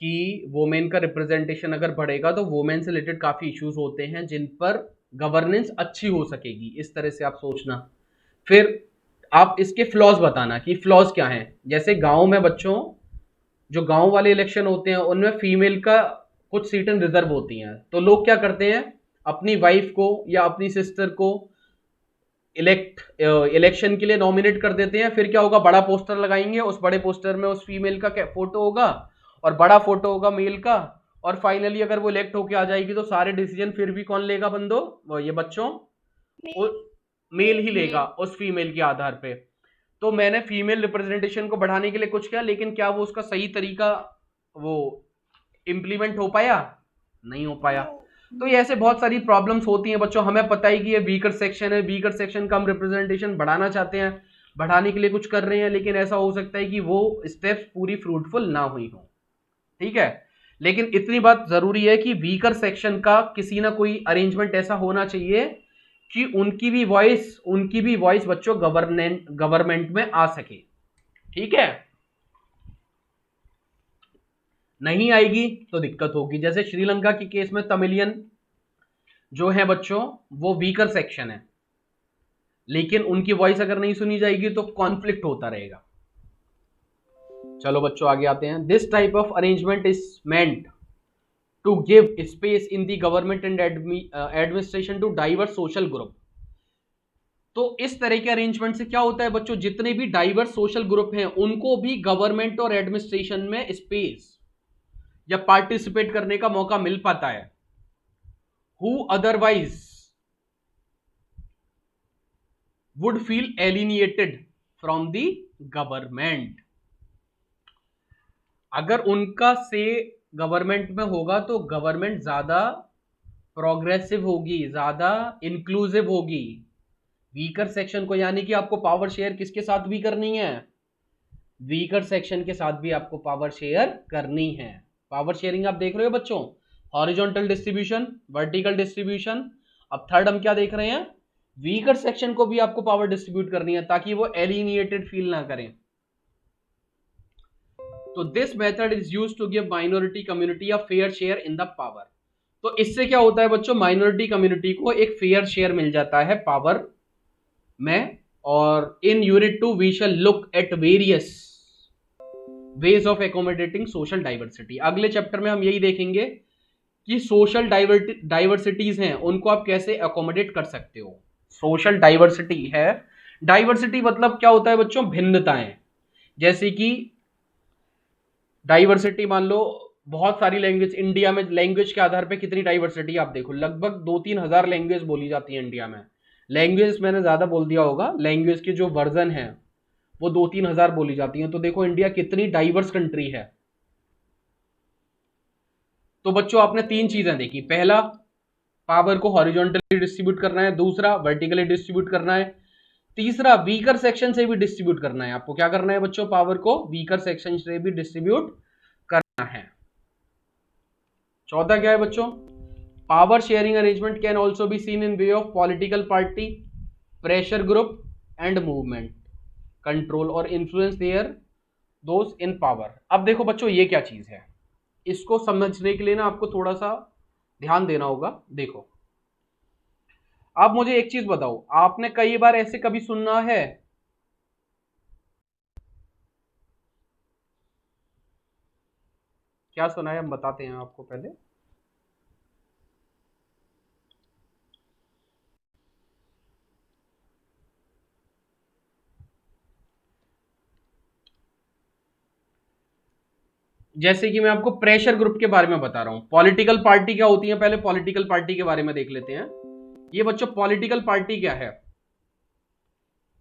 A: कि वुमेन का रिप्रेजेंटेशन अगर बढ़ेगा तो वुमेन से रिलेटेड काफी इश्यूज होते हैं जिन पर गवर्नेंस अच्छी हो सकेगी। इस तरह से आप सोचना। फिर आप इसके फ्लॉज बताना कि फ्लॉज क्या हैं। जैसे गांव में बच्चों, जो गांव वाले इलेक्शन होते हैं उनमें फीमेल का कुछ सीटें रिजर्व होती हैं। तो लोग क्या करते हैं, अपनी वाइफ को या अपनी सिस्टर को इलेक्शन के लिए नॉमिनेट कर देते हैं। फिर क्या होगा, बड़ा पोस्टर लगाएंगे, उस बड़े पोस्टर में उस फीमेल का फोटो होगा और बड़ा फोटो होगा मेल का, और फाइनली अगर वो इलेक्ट होके आ जाएगी तो सारे डिसीजन फिर भी कौन लेगा बंदो, वो ये बच्चों, मेल ही लेगा उस फीमेल के आधार पे। तो मैंने फीमेल रिप्रेजेंटेशन को बढ़ाने के लिए कुछ किया, लेकिन क्या वो उसका सही तरीका वो इम्प्लीमेंट हो पाया? नहीं हो पाया। तो ये ऐसे बहुत सारी प्रॉब्लम्स होती हैं बच्चों। हमें पता है कि ये वीकर सेक्शन है, वीकर सेक्शन का हम रिप्रेजेंटेशन बढ़ाना चाहते हैं, बढ़ाने के लिए कुछ कर रहे हैं, लेकिन ऐसा हो सकता है कि वो स्टेप्स पूरी फ्रूटफुल ना हुई हो। ठीक है, लेकिन इतनी बात जरूरी है कि वीकर सेक्शन का किसी ना कोई अरेंजमेंट ऐसा होना चाहिए कि उनकी भी वॉइस बच्चों गवर्नमेंट में आ सके। ठीक है, नहीं आएगी तो दिक्कत होगी। जैसे श्रीलंका के केस में तमिलियन जो है बच्चों वो वीकर सेक्शन है, लेकिन उनकी वॉइस अगर नहीं सुनी जाएगी तो कॉन्फ्लिक्ट होता रहेगा। चलो बच्चों आगे आते हैं। This type of arrangement is meant to give space in the government and administration to diverse social group. तो इस तरह के अरेंजमेंट से क्या होता है बच्चों, जितने भी डाइवर्स सोशल ग्रुप हैं उनको भी गवर्नमेंट और एडमिनिस्ट्रेशन में स्पेस या पार्टिसिपेट करने का मौका मिल पाता है, who otherwise would feel alienated from the government. अगर उनका से गवर्नमेंट में होगा तो गवर्नमेंट ज्यादा प्रोग्रेसिव होगी, ज्यादा इंक्लूसिव होगी। वीकर सेक्शन को, यानी कि आपको पावर शेयर किसके साथ भी करनी है, वीकर सेक्शन के साथ भी आपको पावर शेयर करनी है। पावर शेयरिंग आप देख रहे हो बच्चों, हॉरिजॉन्टल डिस्ट्रीब्यूशन, वर्टिकल डिस्ट्रीब्यूशन। अब थर्ड हम क्या देख रहे हैं, वीकर सेक्शन को भी आपको पावर डिस्ट्रीब्यूट करनी है ताकि वो एलिनिएटेड फील ना करें। तो this method is used to give minority community a fair share in the power. तो इससे क्या होता है बच्चों, माइनॉरिटी कम्युनिटी को एक फेयर शेयर मिल जाता है पावर में। और in unit 2 we shall look at various ways of accommodating social diversity. अगले चैप्टर में हम यही देखेंगे कि सोशल डाइवर्सिटीज हैं उनको आप कैसे अकोमोडेट कर सकते हो। सोशल डाइवर्सिटी है, डाइवर्सिटी मतलब क्या होता है बच्चों, भिन्नताएं। जैसे कि डाइवर्सिटी मान लो बहुत सारी लैंग्वेज, इंडिया में लैंग्वेज के आधार पे कितनी डाइवर्सिटी आप देखो, लगभग 2-3 हजार लैंग्वेज बोली जाती है इंडिया में। लैंग्वेज मैंने ज्यादा बोल दिया होगा, लैंग्वेज के जो वर्जन है वो 2-3 हजार बोली जाती हैं। तो देखो इंडिया कितनी डाइवर्स कंट्री है। तो बच्चों आपने 3 चीजें देखी, पहला पावर को हॉरिजॉन्टली डिस्ट्रीब्यूट करना है, दूसरा वर्टिकली डिस्ट्रीब्यूट करना है, तीसरा वीकर सेक्शन से भी डिस्ट्रीब्यूट करना है। आपको क्या करना है बच्चों, पावर को वीकर सेक्शन से भी डिस्ट्रीब्यूट करना है। चौथा क्या है बच्चों, power sharing arrangement can also be seen in way of political party, pressure group and movement control और influence their those in power. अब देखो बच्चों ये क्या चीज है, इसको समझने के लिए ना आपको थोड़ा सा ध्यान देना होगा। देखो आप मुझे एक चीज बताओ, आपने कई बार ऐसे कभी सुना है क्या सुना है, हम बताते हैं आपको पहले। जैसे कि मैं आपको प्रेशर ग्रुप के बारे में बता रहा हूं, पॉलिटिकल पार्टी क्या होती है, पहले पॉलिटिकल पार्टी के बारे में देख लेते हैं। ये बच्चों पॉलिटिकल पार्टी क्या है,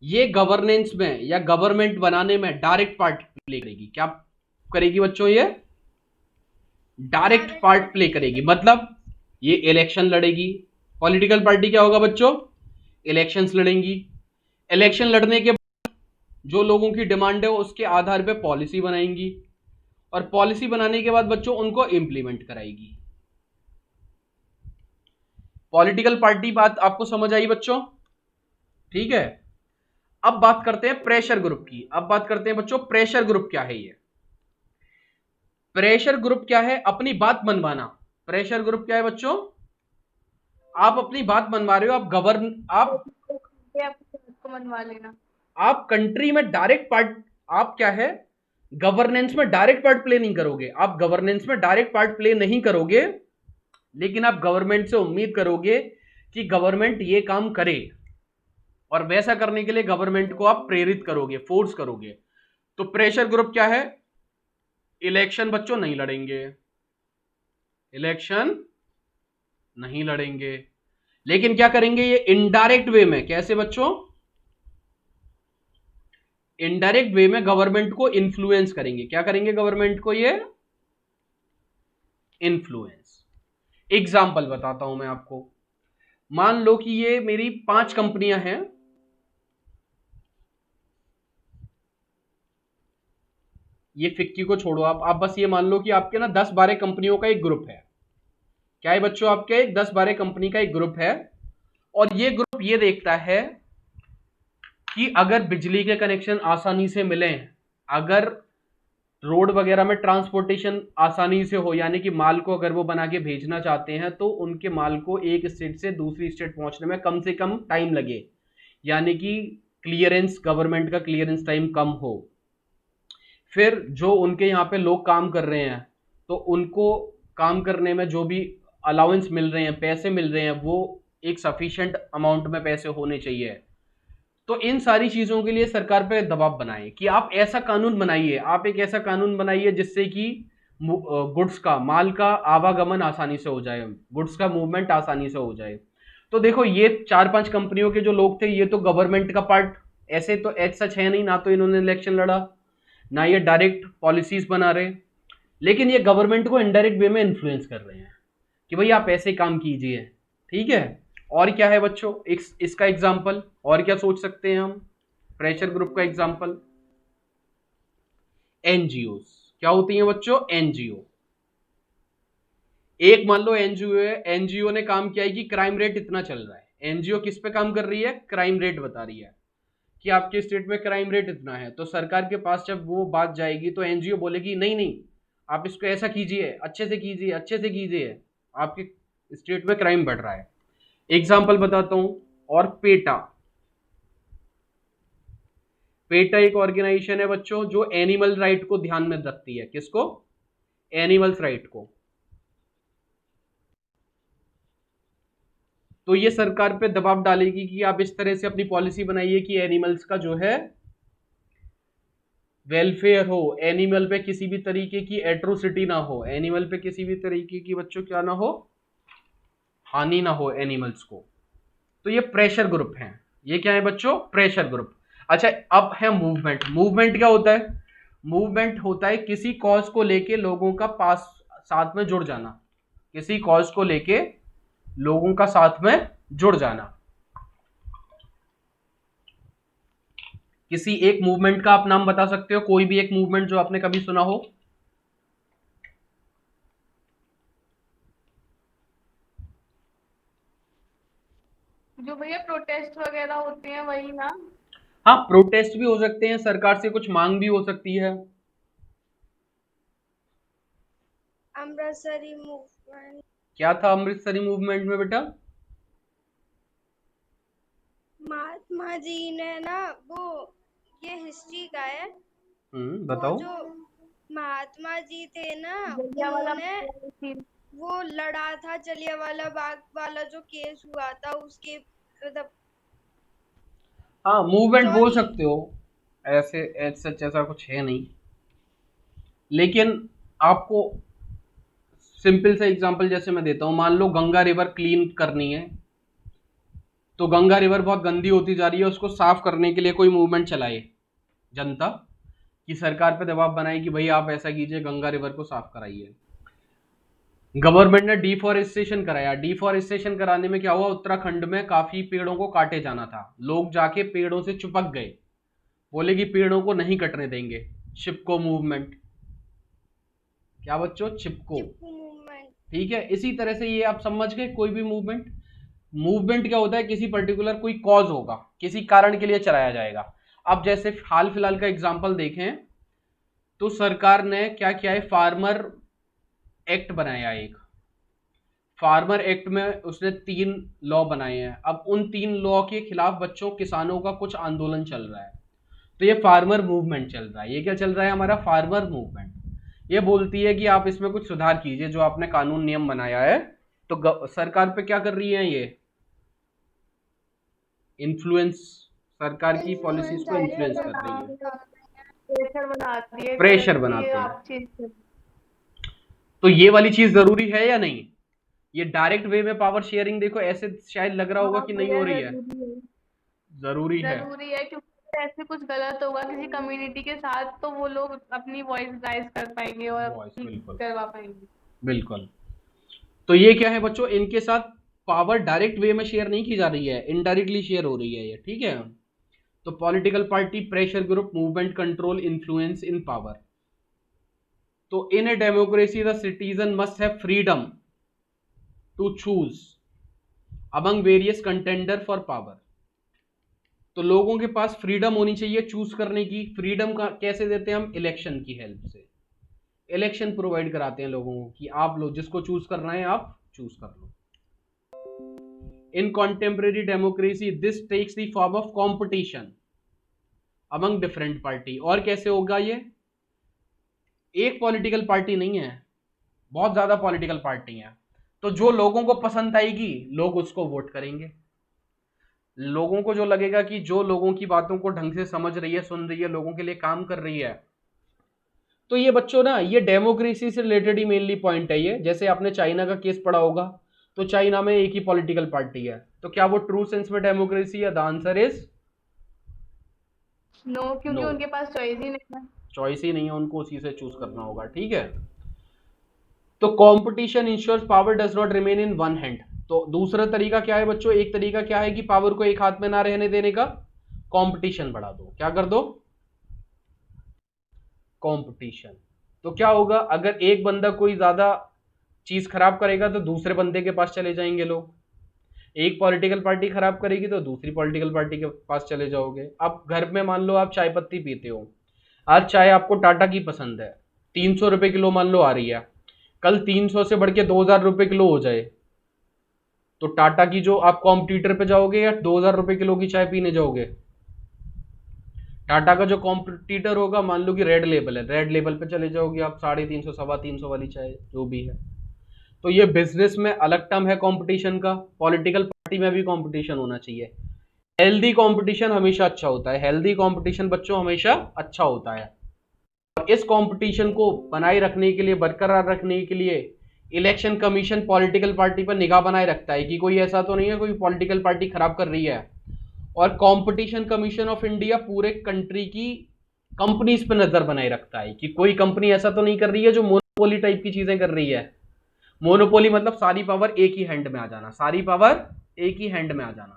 A: ये गवर्नेंस में या गवर्नमेंट बनाने में डायरेक्ट पार्ट प्ले करेगी। क्या करेगी बच्चों, ये डायरेक्ट पार्ट प्ले करेगी। मतलब ये इलेक्शन लड़ेगी। पॉलिटिकल पार्टी क्या होगा बच्चों, इलेक्शंस लड़ेंगी। इलेक्शन लड़ने के बाद जो लोगों की डिमांड है उसके आधार पे पॉलिसी बनाएंगी, और पॉलिसी बनाने के बाद बच्चों उनको इंप्लीमेंट कराएगी। पॉलिटिकल पार्टी बात आपको समझ आई बच्चों, ठीक है। अब बात करते हैं प्रेशर ग्रुप की। अब बात करते हैं बच्चों प्रेशर ग्रुप क्या है। ये प्रेशर ग्रुप क्या है, अपनी बात मनवाना। प्रेशर ग्रुप क्या है बच्चों, आप अपनी बात मनवा रहे हो, आप
B: मनवा लेना।
A: आप कंट्री में डायरेक्ट पार्ट, आप क्या है गवर्नेंस में डायरेक्ट पार्ट प्ले नहीं करोगे, आप गवर्नेंस में डायरेक्ट पार्ट प्ले नहीं करोगे, लेकिन आप गवर्नमेंट से उम्मीद करोगे कि गवर्नमेंट ये काम करे, और वैसा करने के लिए गवर्नमेंट को आप प्रेरित करोगे, फोर्स करोगे। तो प्रेशर ग्रुप क्या है? इलेक्शन बच्चों नहीं लड़ेंगे, इलेक्शन नहीं लड़ेंगे, लेकिन क्या करेंगे? ये इनडायरेक्ट वे में। कैसे बच्चों? इनडायरेक्ट वे में गवर्नमेंट को इन्फ्लुएंस करेंगे। क्या करेंगे? गवर्नमेंट को ये इन्फ्लुएंस। एग्जाम्पल बताता हूं मैं आपको। मान लो कि ये मेरी 5 कंपनियां हैं, ये फिक्की को छोड़ो, आप बस ये मान लो कि आपके ना 10-12 कंपनियों का एक ग्रुप है। क्या है बच्चों? आपके एक 10-12 कंपनी का एक ग्रुप है, और ये ग्रुप ये देखता है कि अगर बिजली के कनेक्शन आसानी से मिले, अगर रोड वगैरह में ट्रांसपोर्टेशन आसानी से हो, यानी कि माल को अगर वो बना के भेजना चाहते हैं तो उनके माल को एक स्टेट से दूसरी स्टेट पहुंचने में कम से कम टाइम लगे, यानी कि क्लियरेंस, गवर्नमेंट का क्लियरेंस टाइम कम हो। फिर जो उनके यहाँ पे लोग काम कर रहे हैं, तो उनको काम करने में जो भी अलाउंस मिल रहे हैं, पैसे मिल रहे हैं, वो एक सफिशिएंट अमाउंट में पैसे होने चाहिए। तो इन सारी चीजों के लिए सरकार पे दबाव बनाए कि आप ऐसा कानून बनाइए, आप एक ऐसा कानून बनाइए जिससे कि गुड्स का, माल का आवागमन आसानी से हो जाए, गुड्स का मूवमेंट आसानी से हो जाए। तो देखो, ये 4-5 कंपनियों के जो लोग थे, ये तो गवर्नमेंट का पार्ट ऐसे तो एज सच है नहीं, ना तो इन्होंने इलेक्शन लड़ा, ना ये डायरेक्ट पॉलिसीज बना रहे, लेकिन ये गवर्नमेंट को इनडायरेक्ट वे में इन्फ्लुएंस कर रहे हैं कि भाई आप ऐसे काम कीजिए। ठीक है? और क्या है बच्चों इसका एग्जाम्पल? और क्या सोच सकते हैं हम प्रेशर ग्रुप का एग्जाम्पल? एनजीओ। क्या होती हैं बच्चों? एनजीओ। एक मान लो एनजीओ है, एनजीओ ने काम किया है कि क्राइम रेट इतना चल रहा है। एनजीओ किस पे काम कर रही है? क्राइम रेट बता रही है कि आपके स्टेट में क्राइम रेट इतना है। तो सरकार के पास जब वो बात जाएगी तो एनजीओ बोलेगी नहीं नहीं, आप इसको ऐसा कीजिए, अच्छे से कीजिए, अच्छे से कीजिए, आपके स्टेट में क्राइम बढ़ रहा है। एग्जाम्पल बताता हूं। और पेटा, पेटा एक ऑर्गेनाइजेशन है बच्चों जो एनिमल राइट को ध्यान में रखती है। किसको? एनिमल्स राइट को। तो ये सरकार पे दबाव डालेगी कि आप इस तरह से अपनी पॉलिसी बनाइए कि एनिमल्स का जो है वेलफेयर हो, एनिमल पे किसी भी तरीके की एट्रोसिटी ना हो, एनिमल पे किसी भी तरीके की बच्चों क्या ना हो, हानि ना हो एनिमल्स को। तो ये प्रेशर ग्रुप है। ये क्या है बच्चों? Pressure group. अच्छा, अब है मूवमेंट। मूवमेंट क्या होता है? मूवमेंट होता है किसी कॉज को लेके लोगों का पास साथ में जुड़ जाना, किसी कॉज को लेके लोगों का साथ में जुड़ जाना। किसी एक मूवमेंट का आप नाम बता सकते हो? कोई भी एक मूवमेंट जो आपने कभी सुना हो?
B: जो भैया प्रोटेस्ट वगैरह होते हैं वही ना?
A: हाँ, प्रोटेस्ट भी हो सकते हैं, सरकार से कुछ मांग भी हो सकती है।
C: अमृतसरी मूवमेंट।
A: क्या था अमृतसरी मूवमेंट में बेटा?
C: महात्मा जी ने ना वो, ये हिस्ट्री का है। वो
A: बताओ।
C: जो महात्मा जी थे ना,
B: जलियांवाला
C: उन्होंने वो लड़ा था, जलियांवाला बाग वाला जो केस हुआ था उसके मतलब।
A: हाँ, मूवमेंट बोल
C: सॉरी,
A: सकते हो, ऐसे एज सच ऐसा कुछ है नहीं, लेकिन आपको सिंपल सा एग्जांपल जैसे मैं देता हूं। मान लो गंगा रिवर क्लीन करनी है, तो गंगा रिवर बहुत गंदी होती जा रही है, उसको साफ करने के लिए कोई मूवमेंट चलाए जनता, कि सरकार पे दबाव बनाए कि भाई आप ऐसा कीजिए, गंगा रिवर को साफ कराइए। गवर्नमेंट ने डिफॉरेस्टेशन कराया। डिफॉरेस्टेशन कराने में क्या हुआ? उत्तराखंड में काफी पेड़ों को काटे जाना था, लोग जाके पेड़ों से चिपक गए, बोले कि पेड़ों को नहीं कटने देंगे। चिपको मूवमेंट। क्या बच्चों? चिपको।
C: चिपकू मूवमेंट।
A: ठीक है, इसी तरह से ये आप समझ गए। कोई भी मूवमेंट, मूवमेंट क्या होता है? किसी पर्टिकुलर कोई कॉज होगा, किसी कारण के लिए चलाया जाएगा। अब जैसे हाल फिलहाल का एग्जांपल देखें तो सरकार ने क्या किया है? फार्मर एक्ट बनाया। एक फार्मर एक्ट में उसने 3 लॉ बनाए हैं। अब उन 3 लॉ के खिलाफ बच्चों किसानों का कुछ आंदोलन चल रहा है। तो ये फार्मर मूवमेंट चल रहा है। ये क्या चल रहा है हमारा? Farmer movement. ये बोलती है कि आप इसमें कुछ सुधार कीजिए, जो आपने कानून नियम बनाया है। तो सरकार पे क्या कर रही है ये? इन्फ्लुएंस, सरकार की पॉलिसीज को इन्फ्लुएंस कर रही है,
B: प्रेशर बनाती है
A: प्रेशर
B: कि
A: बनाते हैं।
B: आप चीज
A: तो ये वाली चीज जरूरी है या नहीं? ये डायरेक्ट वे में पावर शेयरिंग, देखो ऐसे शायद लग रहा होगा कि नहीं हो रही है, जरूरी है।
B: जरूरी है, क्योंकि ऐसे कुछ गलत होगा किसी कम्युनिटी के साथ तो वो लोग अपनी वॉइस राइज कर पाएंगे और
A: वॉइस, बिल्कुल
B: करवा पाएंगे।
A: बिल्कुल। तो ये क्या है बच्चों, इनके साथ पावर डायरेक्ट वे में शेयर नहीं की जा रही है, इनडायरेक्टली शेयर हो रही है ये, ठीक है। तो political party, pressure group, movement, control, influence in power. तो in a democracy the citizen must have freedom to choose among various contender for power. तो लोगों के पास फ्रीडम होनी चाहिए चूज करने की। फ्रीडम का कैसे देते हैं हम? इलेक्शन की हेल्प से। इलेक्शन प्रोवाइड कराते हैं लोगों को कि आप लोग जिसको चूज करना है आप चूज कर लो। In contemporary democracy this takes the form of competition among different party. और कैसे होगा ये? एक पॉलिटिकल पार्टी नहीं है, बहुत ज्यादा पॉलिटिकल पार्टी है। तो जो लोगों को पसंद आएगी लोग उसको वोट करेंगे। लोगों को जो लगेगा कि जो लोगों की बातों को ढंग से समझ रही है, सुन रही है, लोगों के लिए काम कर रही है। तो ये बच्चों ना, ये डेमोक्रेसी से रिलेटेड ही मेनली पॉइंट है ये। जैसे आपने चाइना का केस पढ़ा होगा, तो चाइना में एक ही पॉलिटिकल पार्टी है, तो क्या वो ट्रू सेंस में डेमोक्रेसी है? द आंसर इज
B: नो, क्योंकि
A: नो।
B: उनके पास चॉइस ही नहीं है।
A: चॉइस ही नहीं है, उनको उसी से चूज करना होगा, ठीक है। तो competition ensures power does not remain in one hand. तो दूसरा तरीका क्या है बच्चों? एक तरीका क्या है कि पावर को एक हाथ में ना रहने देने का? कंपटीशन बढ़ा दो। क्या कर दो? कंपटीशन। तो क्या होगा, अगर एक बंदा कोई ज्यादा चीज खराब करेगा तो दूसरे बंदे के पास चले जाएंगे लोग। एक पॉलिटिकल पार्टी खराब करेगी तो दूसरी पॉलिटिकल पार्टी के पास चले जाओगे। अब घर में मान लो आप चाय पत्ती पीते हो, आज चाय आपको टाटा की पसंद है, 300 रुपए किलो मान लो आ रही है, कल 300 से बढ़ के 2000 रुपए किलो हो जाए, तो टाटा की जो आप कॉम्पिटिटर पे जाओगे या 2000 रुपए किलो की चाय पीने जाओगे? टाटा का जो कॉम्पिटिटर होगा, मान लो कि रेड लेबल है, रेड लेबल पे चले जाओगे आप, 350 350 वाली चाय जो भी है। तो ये बिजनेस में अलग टर्म है कंपटीशन का, पॉलिटिकल पार्टी में भी कंपटीशन होना चाहिए। हेल्दी कंपटीशन हमेशा अच्छा होता है, हेल्दी कंपटीशन बच्चों हमेशा अच्छा होता है। और इस कंपटीशन को बनाए रखने के लिए, बरकरार रखने के लिए इलेक्शन कमीशन पॉलिटिकल पार्टी पर निगाह बनाए रखता है कि कोई ऐसा तो नहीं है कोई पॉलिटिकल पार्टी खराब कर रही है। और कंपटीशन कमीशन ऑफ इंडिया पूरे कंट्री की कंपनीज पर नजर बनाए रखता है कि कोई कंपनी ऐसा तो नहीं कर रही है जो मोनोपोली टाइप की चीजें कर रही है। मोनोपोली मतलब सारी पावर एक ही हैंड में आ जाना, सारी पावर एक ही हैंड में आ जाना।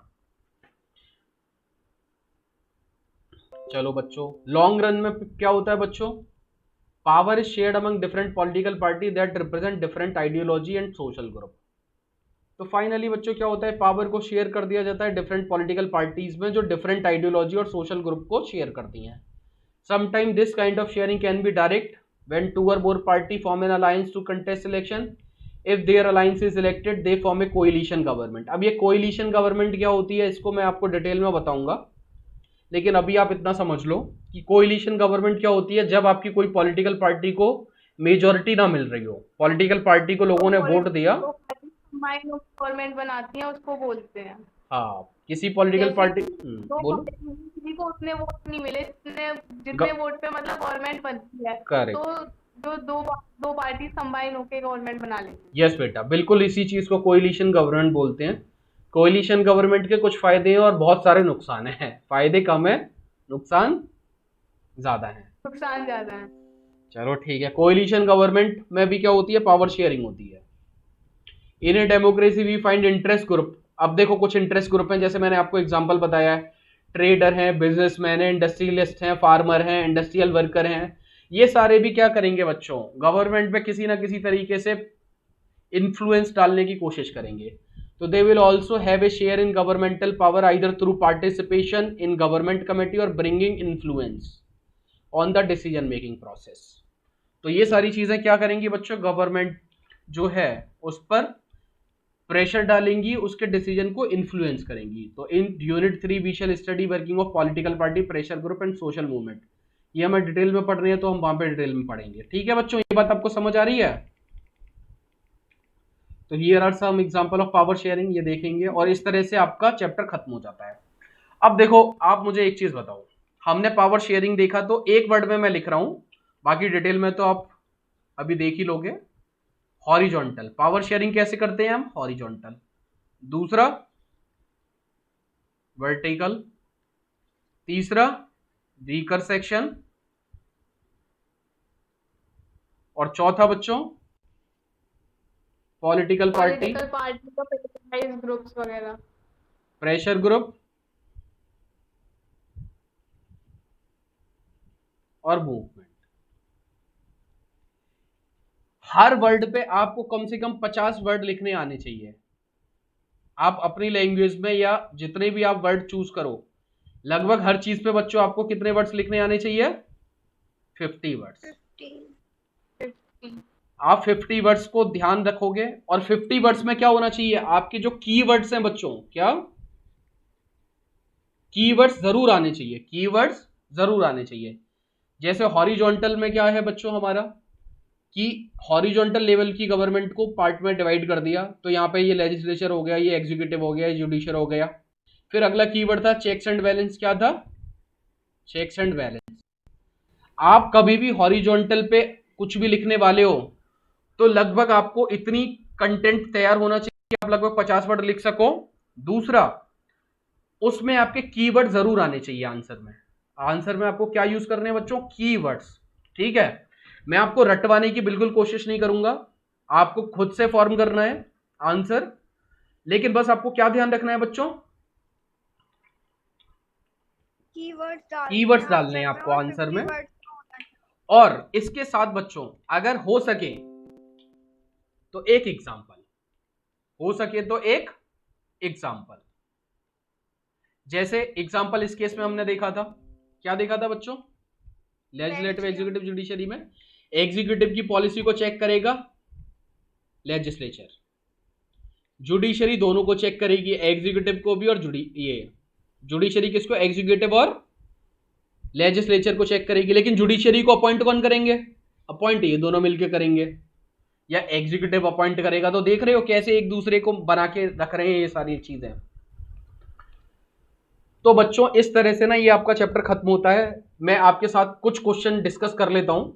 A: चलो बच्चों, लॉन्ग रन में क्या होता है बच्चों? Power is shared among different political party that represent different ideology and social group. तो फाइनली बच्चों क्या होता है? पावर को शेयर कर दिया जाता है डिफरेंट पॉलिटिकल पार्टीज में जो डिफरेंट आइडियोलॉजी और सोशल ग्रुप को शेयर करती हैं। Sometime this kind of sharing can be direct when two और more party form an alliance to contest election. If their alliance is elected they form a coalition government. अब ये coalition government क्या होती है, इसको मैं आपको डिटेल में बताऊंगा, लेकिन अभी आप इतना समझ लो कि कोएलिशन गवर्नमेंट क्या होती है। जब आपकी कोई पॉलिटिकल पार्टी को मेजॉरिटी ना मिल रही हो, पॉलिटिकल पार्टी को लोगों ने वोट दिया,
B: गवर्नमेंट बनाती है उसको बोलते हैं।
A: हाँ, किसी पॉलिटिकल
B: जैसे
A: पार्टी बोलो,
B: किसी को उतने वोट नहीं मिले जितने वोट पे मतलब गवर्नमेंट बनती है,
A: करेक्ट,
B: तो जो दो पार्टी कंबाइन होकर गवर्नमेंट बना लेती
A: यस बेटा, बिल्कुल इसी चीज को कोएलिशन गवर्नमेंट बोलते हैं। कोएलिशन गवर्नमेंट के कुछ फायदे हैं और बहुत सारे नुकसान हैं। फायदे कम है, नुकसान ज्यादा है।
B: नुकसान ज्यादा है।
A: चलो ठीक है, कोएलिशन गवर्नमेंट में भी क्या होती है? पावर शेयरिंग होती है। In a democracy we find interest group. अब देखो कुछ इंटरेस्ट ग्रुप हैं, जैसे मैंने आपको एग्जांपल बताया है, ट्रेडर हैं, बिजनेसमैन हैं, इंडस्ट्रियलिस्ट हैं, फार्मर हैं, इंडस्ट्रियल वर्कर हैं। ये सारे भी क्या करेंगे बच्चों? गवर्नमेंट पे किसी ना किसी तरीके से इन्फ्लुएंस डालने की कोशिश करेंगे। तो they will also have a share in governmental power either through participation in government committee और bringing influence on the decision making process. तो ये सारी चीजें क्या करेंगी बच्चों? गवर्नमेंट जो है उस पर प्रेशर डालेंगी, उसके डिसीजन को इन्फ्लुएंस करेंगी। तो in unit 3 we shall study working of political party, pressure group and social movement. ये हमें डिटेल में पढ़ रहे हैं तो हम वहां पे डिटेल में पढ़ेंगे। ठीक है बच्चों, ये बात आपको समझ आ रही है? तो here are some example of power sharing, ये देखेंगे और इस तरह से आपका चैप्टर खत्म हो जाता है। अब देखो, आप मुझे एक चीज बताओ, हमने पावर शेयरिंग देखा तो एक वर्ड में मैं लिख रहा हूं, बाकी डिटेल में तो आप अभी देख ही लोगे। हॉरिजॉन्टल पावर शेयरिंग कैसे करते हैं हम? हॉरिजॉन्टल। दूसरा वर्टिकल, तीसरा वीकर सेक्शन, और चौथा बच्चों पॉलिटिकल पार्टी,
B: पॉलिटिकल पार्टी का प्रेशराइज ग्रुप्स वगैरह।
A: प्रेशर ग्रुप और मूवमेंट। हर वर्ड पे आपको कम से कम 50 वर्ड लिखने आने चाहिए। आप अपनी लैंग्वेज में या जितने भी आप वर्ड चूज करो, लगभग हर चीज पे बच्चों आपको कितने वर्ड्स लिखने आने चाहिए? 50 वर्ड्स।
C: 50।
A: आप 50 वर्ड्स को ध्यान रखोगे, और 50 वर्ड्स में क्या होना चाहिए? आपके जो कीवर्ड्स हैं बच्चों, क्या कीवर्ड्स जरूर आने चाहिए, कीवर्ड्स जरूर आने चाहिए। जैसे हॉरिजॉन्टल में क्या है बच्चों हमारा, कि हॉरिजॉन्टल लेवल की गवर्नमेंट को पार्ट में डिवाइड कर दिया, तो यहाँ पे ये लेजिस्लेचर हो गया, ये एग्जीक्यूटिव हो गया, ये जुडिशियल हो गया। फिर अगला कीवर्ड था चेक्स एंड बैलेंस। क्या था? Checks and balance. आप कभी भी हॉरिजॉन्टल पे कुछ भी लिखने वाले हो तो लगभग आपको इतनी कंटेंट तैयार होना चाहिए कि आप लगभग 50 वर्ड लिख सको। दूसरा, उसमें आपके कीवर्ड जरूर आने चाहिए आंसर में। आंसर में आपको क्या यूज करने हैं बच्चों? कीवर्ड्स। ठीक है, मैं आपको रटवाने की बिल्कुल कोशिश नहीं करूंगा, आपको खुद से फॉर्म करना है आंसर। लेकिन बस आपको क्या ध्यान रखना है बच्चों? कीवर्ड्स डालने हैं आपको आंसर में। और इसके साथ बच्चों अगर हो सके तो एक एग्जांपल, हो सके तो एक एग्जांपल। जैसे एग्जांपल इस केस में हमने देखा था, क्या देखा था बच्चों? लेजिस्लेटिव, एग्जीक्यूटिव, जुडिशरी में एग्जीक्यूटिव की पॉलिसी को चेक करेगा लेजिस्लेचर, जुडिशरी दोनों को चेक करेगी, एग्जीक्यूटिव को भी और जुडिशरी किसको? एग्जीक्यूटिव और लेजिस्लेचर को चेक करेगी। लेकिन जुडिशरी को अपॉइंट कौन करेंगे? अपॉइंट ये दोनों मिलकर करेंगे, या एग्जीक्यूटिव अपॉइंट करेगा। तो देख रहे हो कैसे एक दूसरे को बना के रख रहे हैं ये सारी चीजें। तो बच्चों इस तरह से ना ये आपका चैप्टर खत्म होता है। मैं आपके साथ कुछ क्वेश्चन डिस्कस कर लेता हूं।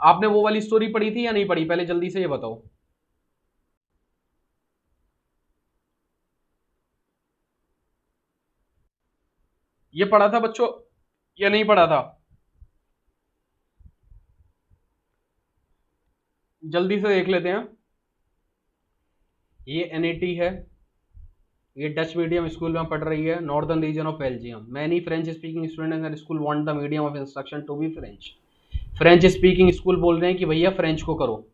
A: आपने वो वाली स्टोरी पढ़ी थी या नहीं पढ़ी? पहले जल्दी से ये बताओ। ये पढ़ा था बच्चों या नहीं पढ़ा था? जल्दी से देख लेते हैं। ये एनएटी है, ये डच मीडियम स्कूल में पढ़ रही है, northern region of Belgium. Many French speaking students in school want the medium of instruction to be French. French speaking school बोल रहे हैं कि भैया फ्रेंच को करो।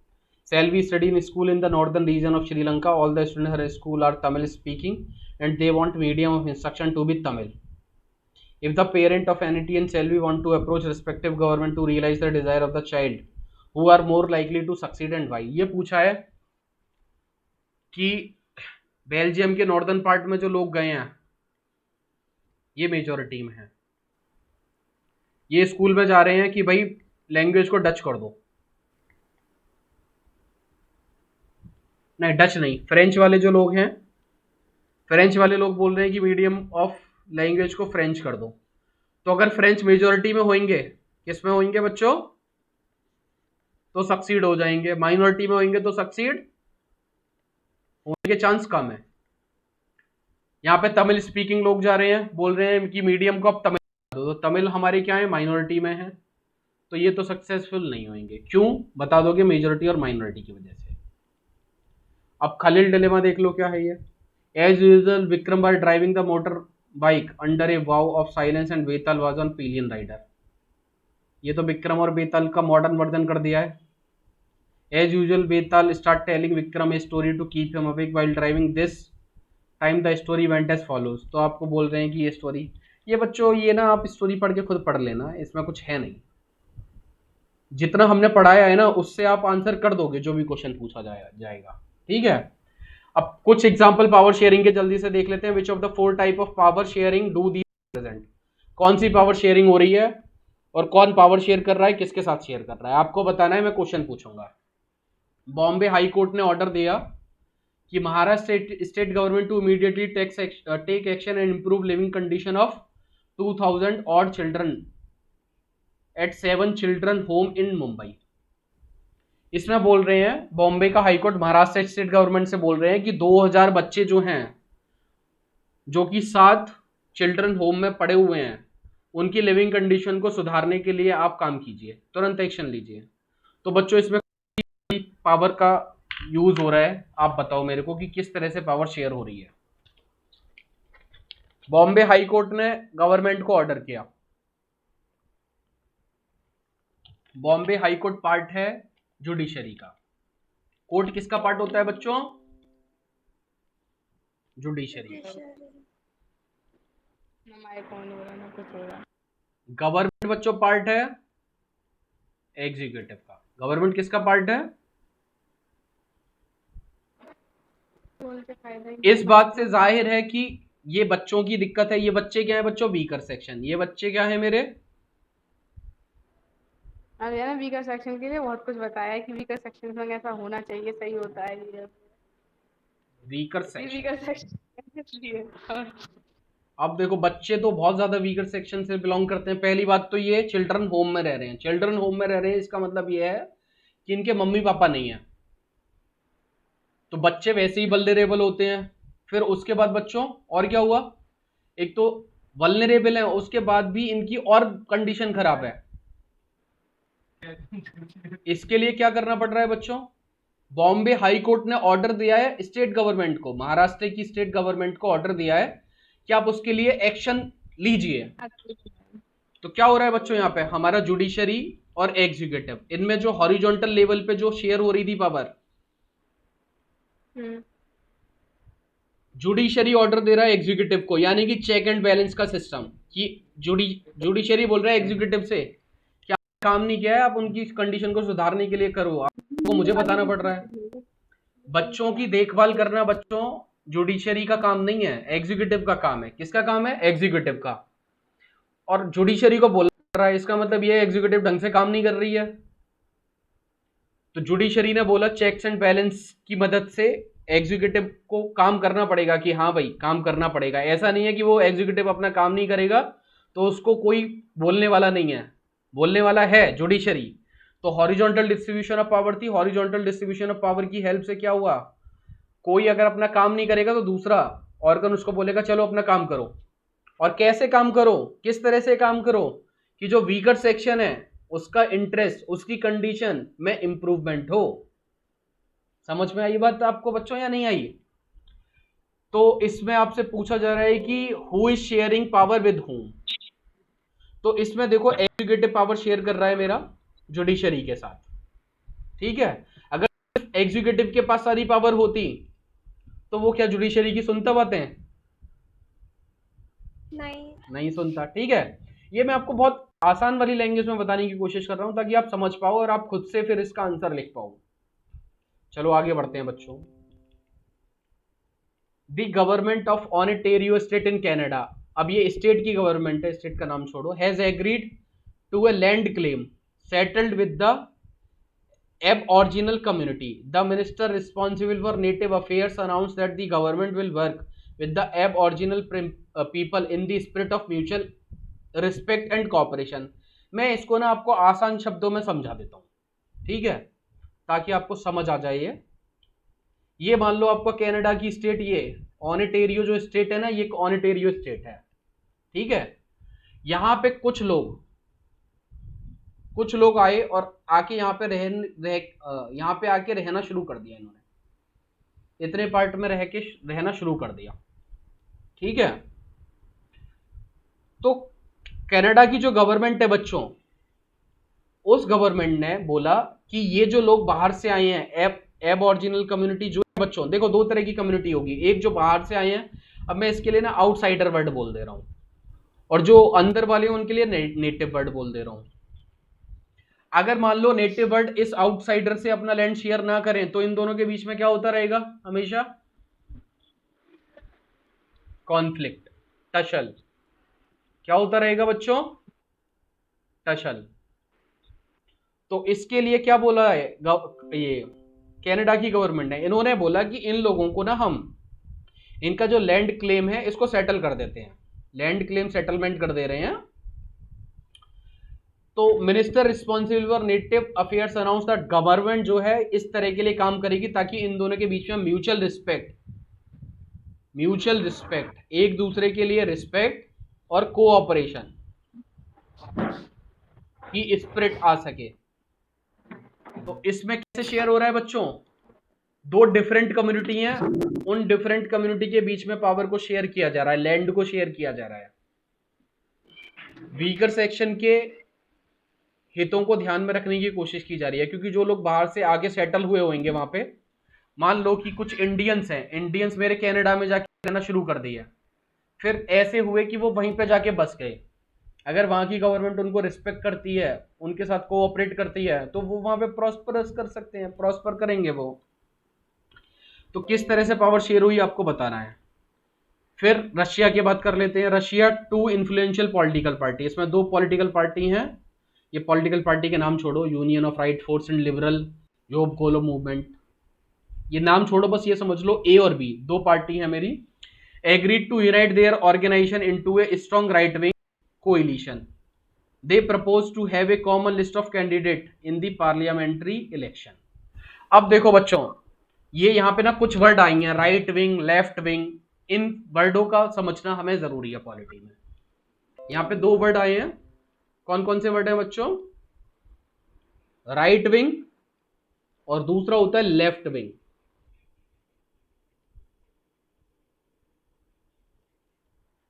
A: Shall we study in school in the northern region of Sri Lanka? All the students in school are Tamil speaking and they want medium of instruction to be Tamil. If the parent of NET and Selvi want to approach respective government to realize the desire of the child, who are more likely to succeed and why? ये पूछा है कि Belgium के northern part में जो लोग गए हैं ये मेजॉरिटी में है, ये स्कूल में जा रहे हैं कि भाई लैंग्वेज को डच कर दो। नहीं, डच नहीं, फ्रेंच वाले जो लोग हैं, फ्रेंच वाले लोग बोल रहे हैं कि मीडियम ऑफ लैंग्वेज को फ्रेंच कर दो। तो अगर फ्रेंच मेजॉरिटी में होंगे, किस में होंगे बच्चों? तो सक्सीड हो जाएंगे। माइनॉरिटी में होंगे तो सक्सीड होने के चांस कम है। यहाँ पे तमिल स्पीकिंग लोग जा रहे हैं, बोल रहे हैं कि मीडियम को अब तमिल कर दो। तो तमिल हमारे क्या है? माइनॉरिटी में है, तो ये तो सक्सेसफुल नहीं होंगे। क्यों? बता दोगे? मेजॉरिटी और माइनॉरिटी की वजह से। अब खलील डिलेमा देख लो क्या है ये। As usual Vikram bar driving the motor bike under a vow of silence and Betal was on pillion rider. ये तो विक्रम और बेताल का मॉडर्न वर्जन कर दिया है। As usual Betal start telling Vikram a story to keep him awake while driving. This time the story went as follows. तो आपको बोल रहे हैं कि ये स्टोरी, ये बच्चों ये ना आप स्टोरी पढ़ के खुद पढ़ लेना, इसमें कुछ है नहीं। जितना हमने पढ़ाया है ना उससे आप आंसर कर दोगे जो भी क्वेश्चन पूछा जाएगा। ठीक है। अब कुछ एग्जांपल पावर शेयरिंग के जल्दी से देख लेते हैं। Which of the 4 type of power sharing do the present? कौन सी पावर शेयरिंग हो रही है और कौन पावर शेयर कर रहा है, किसके साथ शेयर कर रहा है, आपको बताना है। मैं क्वेश्चन पूछूंगा। बॉम्बे हाई कोर्ट ने ऑर्डर दिया कि Maharashtra state government to immediately take action and improve living condition of 2000 odd children at 7 children home in Mumbai. इसमें बोल रहे हैं, बॉम्बे का हाईकोर्ट महाराष्ट्र स्टेट गवर्नमेंट से बोल रहे हैं कि 2000 बच्चे जो हैं, जो कि 7 चिल्ड्रन होम में पड़े हुए हैं, उनकी लिविंग कंडीशन को सुधारने के लिए आप काम कीजिए, तुरंत एक्शन लीजिए। तो बच्चों इसमें पावर का यूज हो रहा है, आप बताओ मेरे को कि किस तरह से पावर शेयर हो रही है। बॉम्बे हाई कोर्ट ने गवर्नमेंट को ऑर्डर किया। बॉम्बे हाई कोर्ट पार्ट है जुडिशरी का। कोर्ट किसका पार्ट होता है बच्चों? जुडिशरी। गवर्नमेंट बच्चों पार्ट है एग्जीक्यूटिव का। गवर्नमेंट किसका पार्ट है? इस बात से जाहिर है कि ये बच्चों की दिक्कत है। ये बच्चे क्या है बच्चों? Weaker section. ये बच्चे क्या है मेरे?
B: अरे ना वीकर सेक्शन के लिए बहुत कुछ बताया है कि वीकर सेक्शन में ऐसा होना चाहिए, सही होता है ये
A: वीकर सेक्शन।
B: Weaker section.
A: अब देखो, बच्चे तो बहुत ज्यादा वीकर सेक्शन से बिलोंग करते हैं। पहली बात तो ये चिल्ड्रन होम में रह रहे हैं। चिल्ड्रन होम में रह रहे हैं, इसका मतलब ये है कि इनके मम्मी पापा नहीं है, तो बच्चे वैसे ही वल्नरेबल होते हैं। फिर उसके बाद बच्चों और क्या हुआ? एक तो वल्नरेबल है, उसके बाद भी इनकी और कंडीशन खराब है। इसके लिए क्या करना पड़ रहा है बच्चों? बॉम्बे हाई कोर्ट ने ऑर्डर दिया है स्टेट गवर्नमेंट को, महाराष्ट्र की स्टेट गवर्नमेंट को ऑर्डर दिया है कि आप उसके लिए एक्शन लीजिए। तो क्या हो रहा है बच्चों? यहाँ पे हमारा जुडिशरी और एग्जीक्यूटिव, इनमें जो हॉरिजॉन्टल लेवल पे जो शेयर हो रही थी पावर, जुडिशरी ऑर्डर दे रहा है एग्जीक्यूटिव को, यानी कि चेक एंड बैलेंस का सिस्टम, कि जुडिशरी बोल रहा है एग्जीक्यूटिव से क्या काम नहीं किया है, आप उनकी कंडीशन को सुधारने के लिए करो। आपको मुझे बताना पड़ रहा है। बच्चों की देखभाल करना बच्चों जुडिशरी का काम नहीं है, एग्जीक्यूटिव का काम है। किसका काम है? एग्जीक्यूटिव का। और जुडिशरी को बोल रहा है, इसका मतलब ये एग्जीक्यूटिव ढंग से काम नहीं कर रही है। तो जुडिशरी ने बोला चेक्स एंड बैलेंस की मदद से एग्जीक्यूटिव को काम करना पड़ेगा, कि हाँ भाई काम करना पड़ेगा। ऐसा नहीं है कि वो एग्जीक्यूटिव अपना काम नहीं करेगा तो उसको कोई बोलने वाला नहीं है, बोलने वाला है जुडिशरी। तो हॉरिजॉन्टल डिस्ट्रीब्यूशन ऑफ पावर थी। हॉरिजॉन्टल डिस्ट्रीब्यूशन ऑफ पावर की हेल्प से क्या हुआ? कोई अगर अपना काम नहीं करेगा तो दूसरा ऑर्गन उसको बोलेगा चलो अपना काम करो। और कैसे काम करो, किस तरह से काम करो कि जो वीकर सेक्शन है उसका इंटरेस्ट, उसकी कंडीशन में इंप्रूवमेंट हो। समझ में आई बात आपको बच्चों या नहीं आई? तो इसमें आपसे पूछा जा रहा है कि who is sharing power with whom. तो इसमें देखो एग्जीक्यूटिव पावर शेयर कर रहा है मेरा जुडिशरी के साथ, ठीक है। अगर एग्जीक्यूटिव के पास सारी पावर होती तो वो क्या जुडिशरी की सुनता बातें? नहीं सुनता, ठीक है। ये मैं आपको बहुत आसान वाली लैंग्वेज में बताने की कोशिश कर रहा हूं ताकि आप समझ पाओ और आप खुद से फिर इसका आंसर लिख पाओ। चलो आगे बढ़ते हैं बच्चों। The government of Ontario state in Canada, अब ये स्टेट की गवर्नमेंट है, स्टेट का नाम छोड़ो, has agreed to a land claim settled with the Aboriginal community. The minister responsible for native affairs announced that the government will work with the Aboriginal people in the spirit of mutual respect and cooperation. मैं इसको ना आपको आसान शब्दों में समझा देता हूँ, ठीक है, ताकि आपको समझ आ जाए। ये मान लो आपका कनाडा की स्टेट, ये ओंटारियो जो स्टेट है ना, ये ओंटारियो स्टेट है, ठीक है। यहाँ पे कुछ लोग आए और आके यहाँ पे आके रहना शुरू कर दिया इन्होंने, इतने पार्ट में रहना शुरू कर दिया, ठीक है। तो कनाडा की जो गवर्नमेंट है बच्चों, उस गवर्नमेंट ने बोला कि ये जो लोग बाहर से आए हैं, एबॉरिजिनल कम्युनिटी जो बच्चों, देखो दो तरह की कम्युनिटी होगी, एक जो बाहर से आए हैं, अब मैं इसके लिए ना आउटसाइडर वर्ड बोल दे रहा हूं, और जो अंदर वाले हैं उनके लिए नेटिव वर्ड बोल दे रहा हूं। अगर मान लो नेटिव बर्ड इस आउटसाइडर से अपना लैंड शेयर ना करें तो इन दोनों के बीच में क्या होता रहेगा हमेशा? कॉन्फ्लिक्ट, टशल। क्या होता रहेगा बच्चों? टशल। तो इसके लिए क्या बोला है ये कनाडा की गवर्नमेंट ने? इन्होंने बोला कि इन लोगों को ना हम इनका जो लैंड क्लेम है इसको सेटल कर देते हैं, लैंड क्लेम सेटलमेंट कर दे रहे हैं। तो minister responsible for native affairs announce that government जो है इस तरह के लिए काम करेगी ताकि इन दोनों के बीच में म्यूचुअल रिस्पेक्ट, एक दूसरे के लिए रिस्पेक्ट और कोऑपरेशन की स्पिरिट आ सके। तो इसमें कैसे शेयर हो रहा है बच्चों? दो डिफरेंट कम्युनिटी हैं, उन डिफरेंट कम्युनिटी के बीच में पावर को शेयर किया जा रहा है, लैंड को शेयर किया जा रहा है। वीकर सेक्शन के हितों को ध्यान में रखने की कोशिश की जा रही है, क्योंकि जो लोग बाहर से आगे सेटल हुए होंगे वहां पे, मान लो कि कुछ इंडियंस हैं, इंडियंस मेरे कनाडा में जाके रहना शुरू कर दिया, फिर ऐसे हुए कि वो वहीं पे जाके बस गए। अगर वहां की गवर्नमेंट उनको रिस्पेक्ट करती है, उनके साथ कोऑपरेट करती है, तो वो वहां पे प्रॉस्परस कर सकते हैं, प्रॉस्पर करेंगे वो। तो किस तरह से पावर शेयर हुई आपको बताना है। फिर रशिया की बात कर लेते हैं। Russia two influential political party, इसमें दो पॉलिटिकल पार्टी हैं। ये पॉलिटिकल पार्टी के नाम छोड़ो, union of right force and liberal, योब कोलो मूवमेंट, ये नाम छोड़ो, बस ये समझ लो ए और बी दो पार्टी है मेरी। Agreed to unite their organisation into a strong right wing coalition. They propose to have a common list of candidate in the parliamentary election. अब देखो बच्चों, ये यहाँ पे ना कुछ वर्ड आई हैं, राइट विंग, लेफ्ट विंग, इन वर्डों का समझना हमें जरूरी है पॉलिटी में। यहाँ पे दो वर्ड आए हैं, कौन कौन से वर्ड हैं बच्चों? राइट विंग और दूसरा होता है लेफ्ट विंग।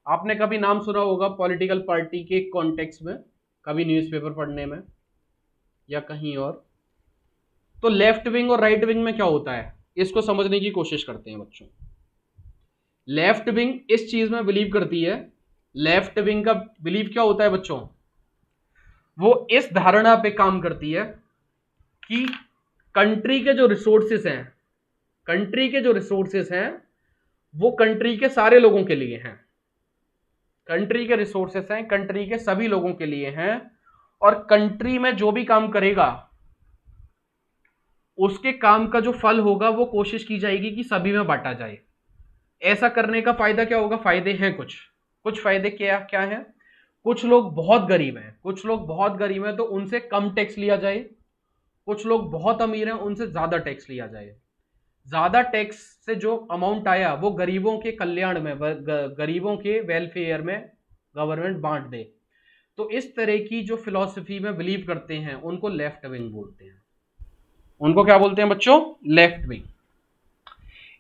A: आपने कभी नाम सुना होगा पॉलिटिकल पार्टी के कॉन्टेक्स्ट में, कभी न्यूज़पेपर पढ़ने में या कहीं और। तो लेफ्ट विंग और राइट विंग में क्या होता है, इसको समझने की कोशिश करते हैं बच्चों। लेफ्ट विंग इस चीज में बिलीव करती है, लेफ्ट विंग का बिलीव क्या होता है बच्चों? वो इस धारणा पे काम करती है कि कंट्री के जो रिसोर्सेस हैं, कंट्री के जो रिसोर्सेस हैं वो कंट्री के सारे लोगों के लिए हैं, कंट्री के रिसोर्सेस हैं कंट्री के सभी लोगों के लिए हैं, और कंट्री में जो भी काम करेगा उसके काम का जो फल होगा वो कोशिश की जाएगी कि सभी में बांटा जाए। ऐसा करने का फायदा क्या होगा? फायदे हैं कुछ फायदे क्या क्या हैं? कुछ लोग बहुत गरीब हैं, कुछ लोग बहुत गरीब हैं तो उनसे कम टैक्स लिया जाए, कुछ लोग बहुत अमीर हैं उनसे ज्यादा टैक्स लिया जाए। ज्यादा टैक्स से जो अमाउंट आया वो गरीबों के कल्याण में, गरीबों के वेलफेयर में गवर्नमेंट बांट दे। तो इस तरह की जो फिलॉसफी में बिलीव करते हैं उनको लेफ्ट विंग बोलते हैं। उनको क्या बोलते हैं बच्चों? Left wing.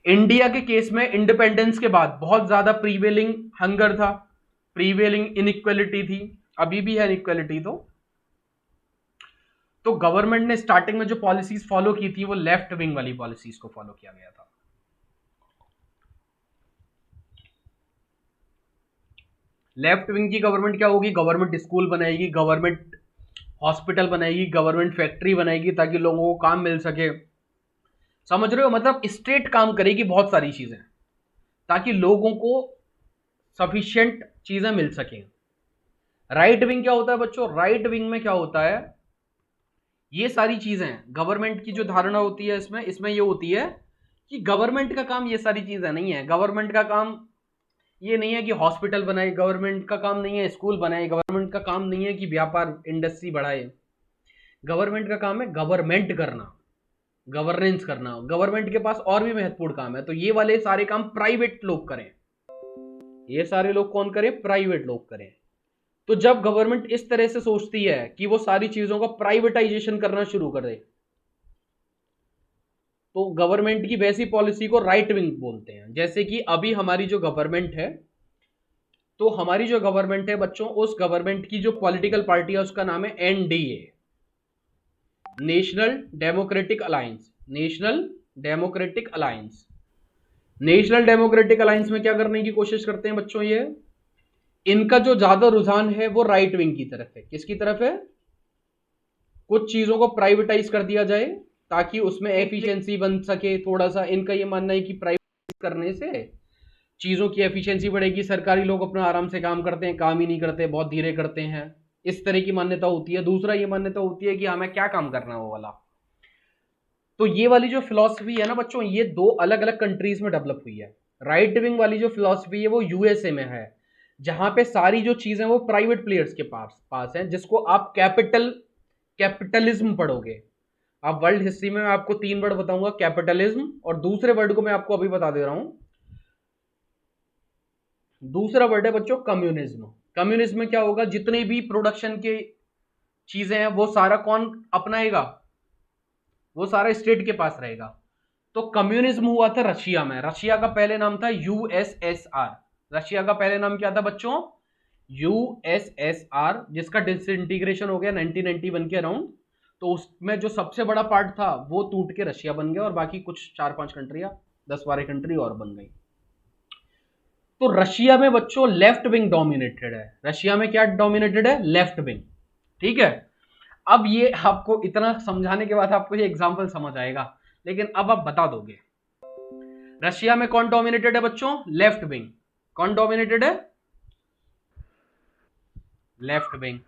A: इंडिया के केस में इंडिपेंडेंस के बाद बहुत ज्यादा प्रीवेलिंग हंगर था, प्रीवेलिंग इनइक्वालिटी थी, अभी भी है इनइक्वालिटी। तो गवर्नमेंट ने स्टार्टिंग में जो पॉलिसीज फॉलो की थी वो लेफ्ट विंग वाली पॉलिसीज को फॉलो किया गया था। लेफ्ट विंग की गवर्नमेंट क्या होगी? गवर्नमेंट स्कूल बनाएगी, गवर्नमेंट हॉस्पिटल बनाएगी, गवर्नमेंट फैक्ट्री बनाएगी ताकि लोगों को काम मिल सके। समझ रहे हो? मतलब स्टेट काम करेगी बहुत सारी चीजें ताकि लोगों को सफिशिएंट चीजें मिल सके। राइट विंग क्या होता है बच्चों? राइट विंग में क्या होता है, ये सारी चीजें गवर्नमेंट की जो धारणा होती है इसमें ये होती है कि गवर्नमेंट का काम ये सारी चीजें नहीं है। गवर्नमेंट का काम ये नहीं है कि हॉस्पिटल बनाए, गवर्नमेंट का काम नहीं है स्कूल बनाए, गवर्नमेंट का काम नहीं है कि व्यापार इंडस्ट्री बढ़ाए। गवर्नमेंट का काम है गवर्नमेंट करना, गवर्नेंस करना। गवर्नमेंट के पास और भी महत्वपूर्ण काम है, तो ये वाले सारे काम प्राइवेट लोग करें। ये सारे लोग कौन करें? प्राइवेट लोग करें। तो जब गवर्नमेंट इस तरह से सोचती है कि वो सारी चीजों का प्राइवेटाइजेशन करना शुरू कर दे, तो गवर्नमेंट की वैसी पॉलिसी को राइट विंग बोलते हैं। जैसे कि अभी हमारी जो गवर्नमेंट है, तो हमारी जो गवर्नमेंट है बच्चों, उस गवर्नमेंट की जो पॉलिटिकल पार्टी है उसका नाम है NDA, national democratic alliance. National democratic alliance, national democratic alliance में क्या करने की कोशिश करते हैं बच्चों? ये इनका जो ज्यादा रुझान है वो राइट विंग की तरफ है। किसकी तरफ है? कुछ चीजों को प्राइवेटाइज कर दिया जाए ताकि उसमें एफिशिएंसी बन सके थोड़ा सा। इनका ये मानना है कि प्राइवेटाइज करने से चीजों की एफिशिएंसी बढ़ेगी, सरकारी लोग अपना आराम से काम करते हैं, काम ही नहीं करते, बहुत धीरे करते हैं, इस तरह की मान्यता होती है। दूसरा ये मान्यता होती है कि हमें क्या काम करना है वो वाला। तो ये वाली जो फिलॉसफी है ना बच्चों, ये दो अलग अलग कंट्रीज में डेवलप हुई है। राइट विंग वाली जो फिलॉसफी है वो यूएसए में है, जहां पे सारी जो चीजें वो प्राइवेट प्लेयर्स के पास हैं, जिसको आप कैपिटलिज्म पढ़ोगे। आप वर्ल्ड हिस्ट्री में मैं आपको 3 वर्ड बताऊंगा, कैपिटलिज्म, और दूसरे वर्ड को मैं आपको अभी बता दे रहा हूं। दूसरा वर्ड है बच्चों कम्युनिज्म। कम्युनिज्म में क्या होगा, जितने भी प्रोडक्शन के चीजें हैं वो सारा कौन अपनाएगा, वो सारा स्टेट के पास रहेगा। तो कम्युनिज्म हुआ था रशिया में। रशिया का पहले नाम था यूएसएसआर। रशिया का पहले नाम क्या था बच्चों, यूएसएसआर, जिसका डिसइंटीग्रेशन हो गया 1991 के अराउंड। तो उसमें जो सबसे बड़ा पार्ट था वो टूट के रशिया बन गया, और बाकी कुछ 4-5 कंट्रियां, 10-12 कंट्री और बन गई। तो रशिया में बच्चों लेफ्ट विंग डोमिनेटेड है। रशिया में क्या डोमिनेटेड है, लेफ्ट विंग। ठीक है, अब ये आपको इतना समझाने के बाद आपको ये एग्जांपल समझ आएगा, लेकिन अब आप बता दोगे रशिया में कौन डोमिनेटेड है बच्चों, लेफ्ट विंग। कौन डोमिनेटेड है, लेफ्ट विंग।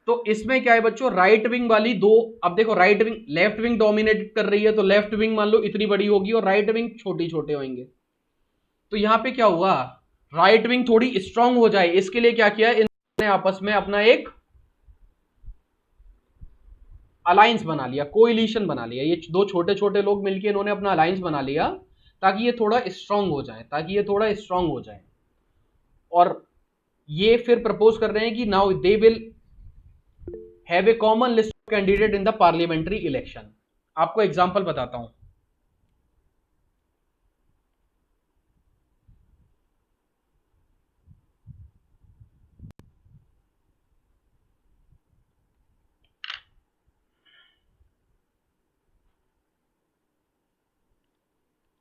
A: तो इसमें क्या है बच्चों, राइट विंग वाली दो, अब देखो right wing left wing dominate कर रही है, तो लेफ्ट विंग मान लो इतनी बड़ी होगी और राइट विंग छोटी छोटे होंगे। तो यहां पे क्या हुआ, राइट विंग थोड़ी स्ट्रांग हो जाए, इसके लिए क्या किया इन्होंने, आपस में अपना एक अलायंस बना लिया, कोइलिशन बना लिया। ये दो छोटे छोटे लोग मिलकर इन्होंने अपना अलायंस बना लिया ताकि ये थोड़ा स्ट्रांग हो जाए, ताकि ये थोड़ा स्ट्रांग हो जाए। और ये फिर प्रपोज कर रहे हैं कि now they will have a common list of candidate in the parliamentary election. आपको एग्जांपल बताता हूं।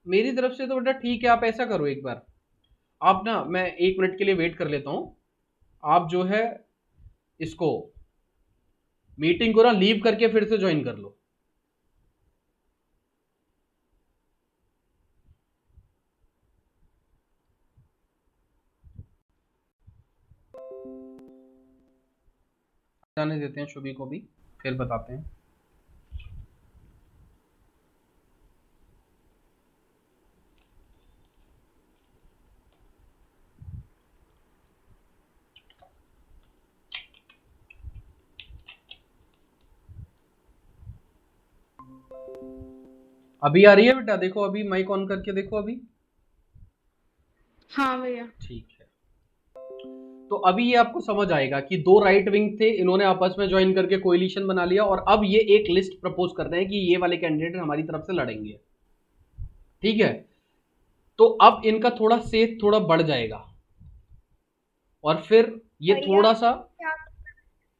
A: मेरी तरफ से तो बेटा ठीक है, आप ऐसा करो एक बार, आप ना, मैं 1 मिनट के लिए वेट कर लेता हूं। आप जो है इसको मीटिंग को ना लीव करके फिर से ज्वाइन कर लो। जाने देते हैं शुभी को भी, फिर बताते हैं। अभी आ रही है बेटा, देखो अभी माइक ऑन करके देखो अभी।
B: हाँ भैया।
A: ठीक है, तो अभी ये आपको समझ आएगा कि दो राइट विंग थे, इन्होंने आपस में ज्वाइन करके कोलिशन बना लिया, और अब ये एक लिस्ट प्रपोज कर रहे हैं कि ये वाले कैंडिडेट हमारी तरफ से लड़ेंगे। ठीक है, तो अब इनका थोड़ा सेफ थोड़ा बढ़ जाएगा, और फिर ये
C: भैया
A: थोड़ा सा,
C: क्या,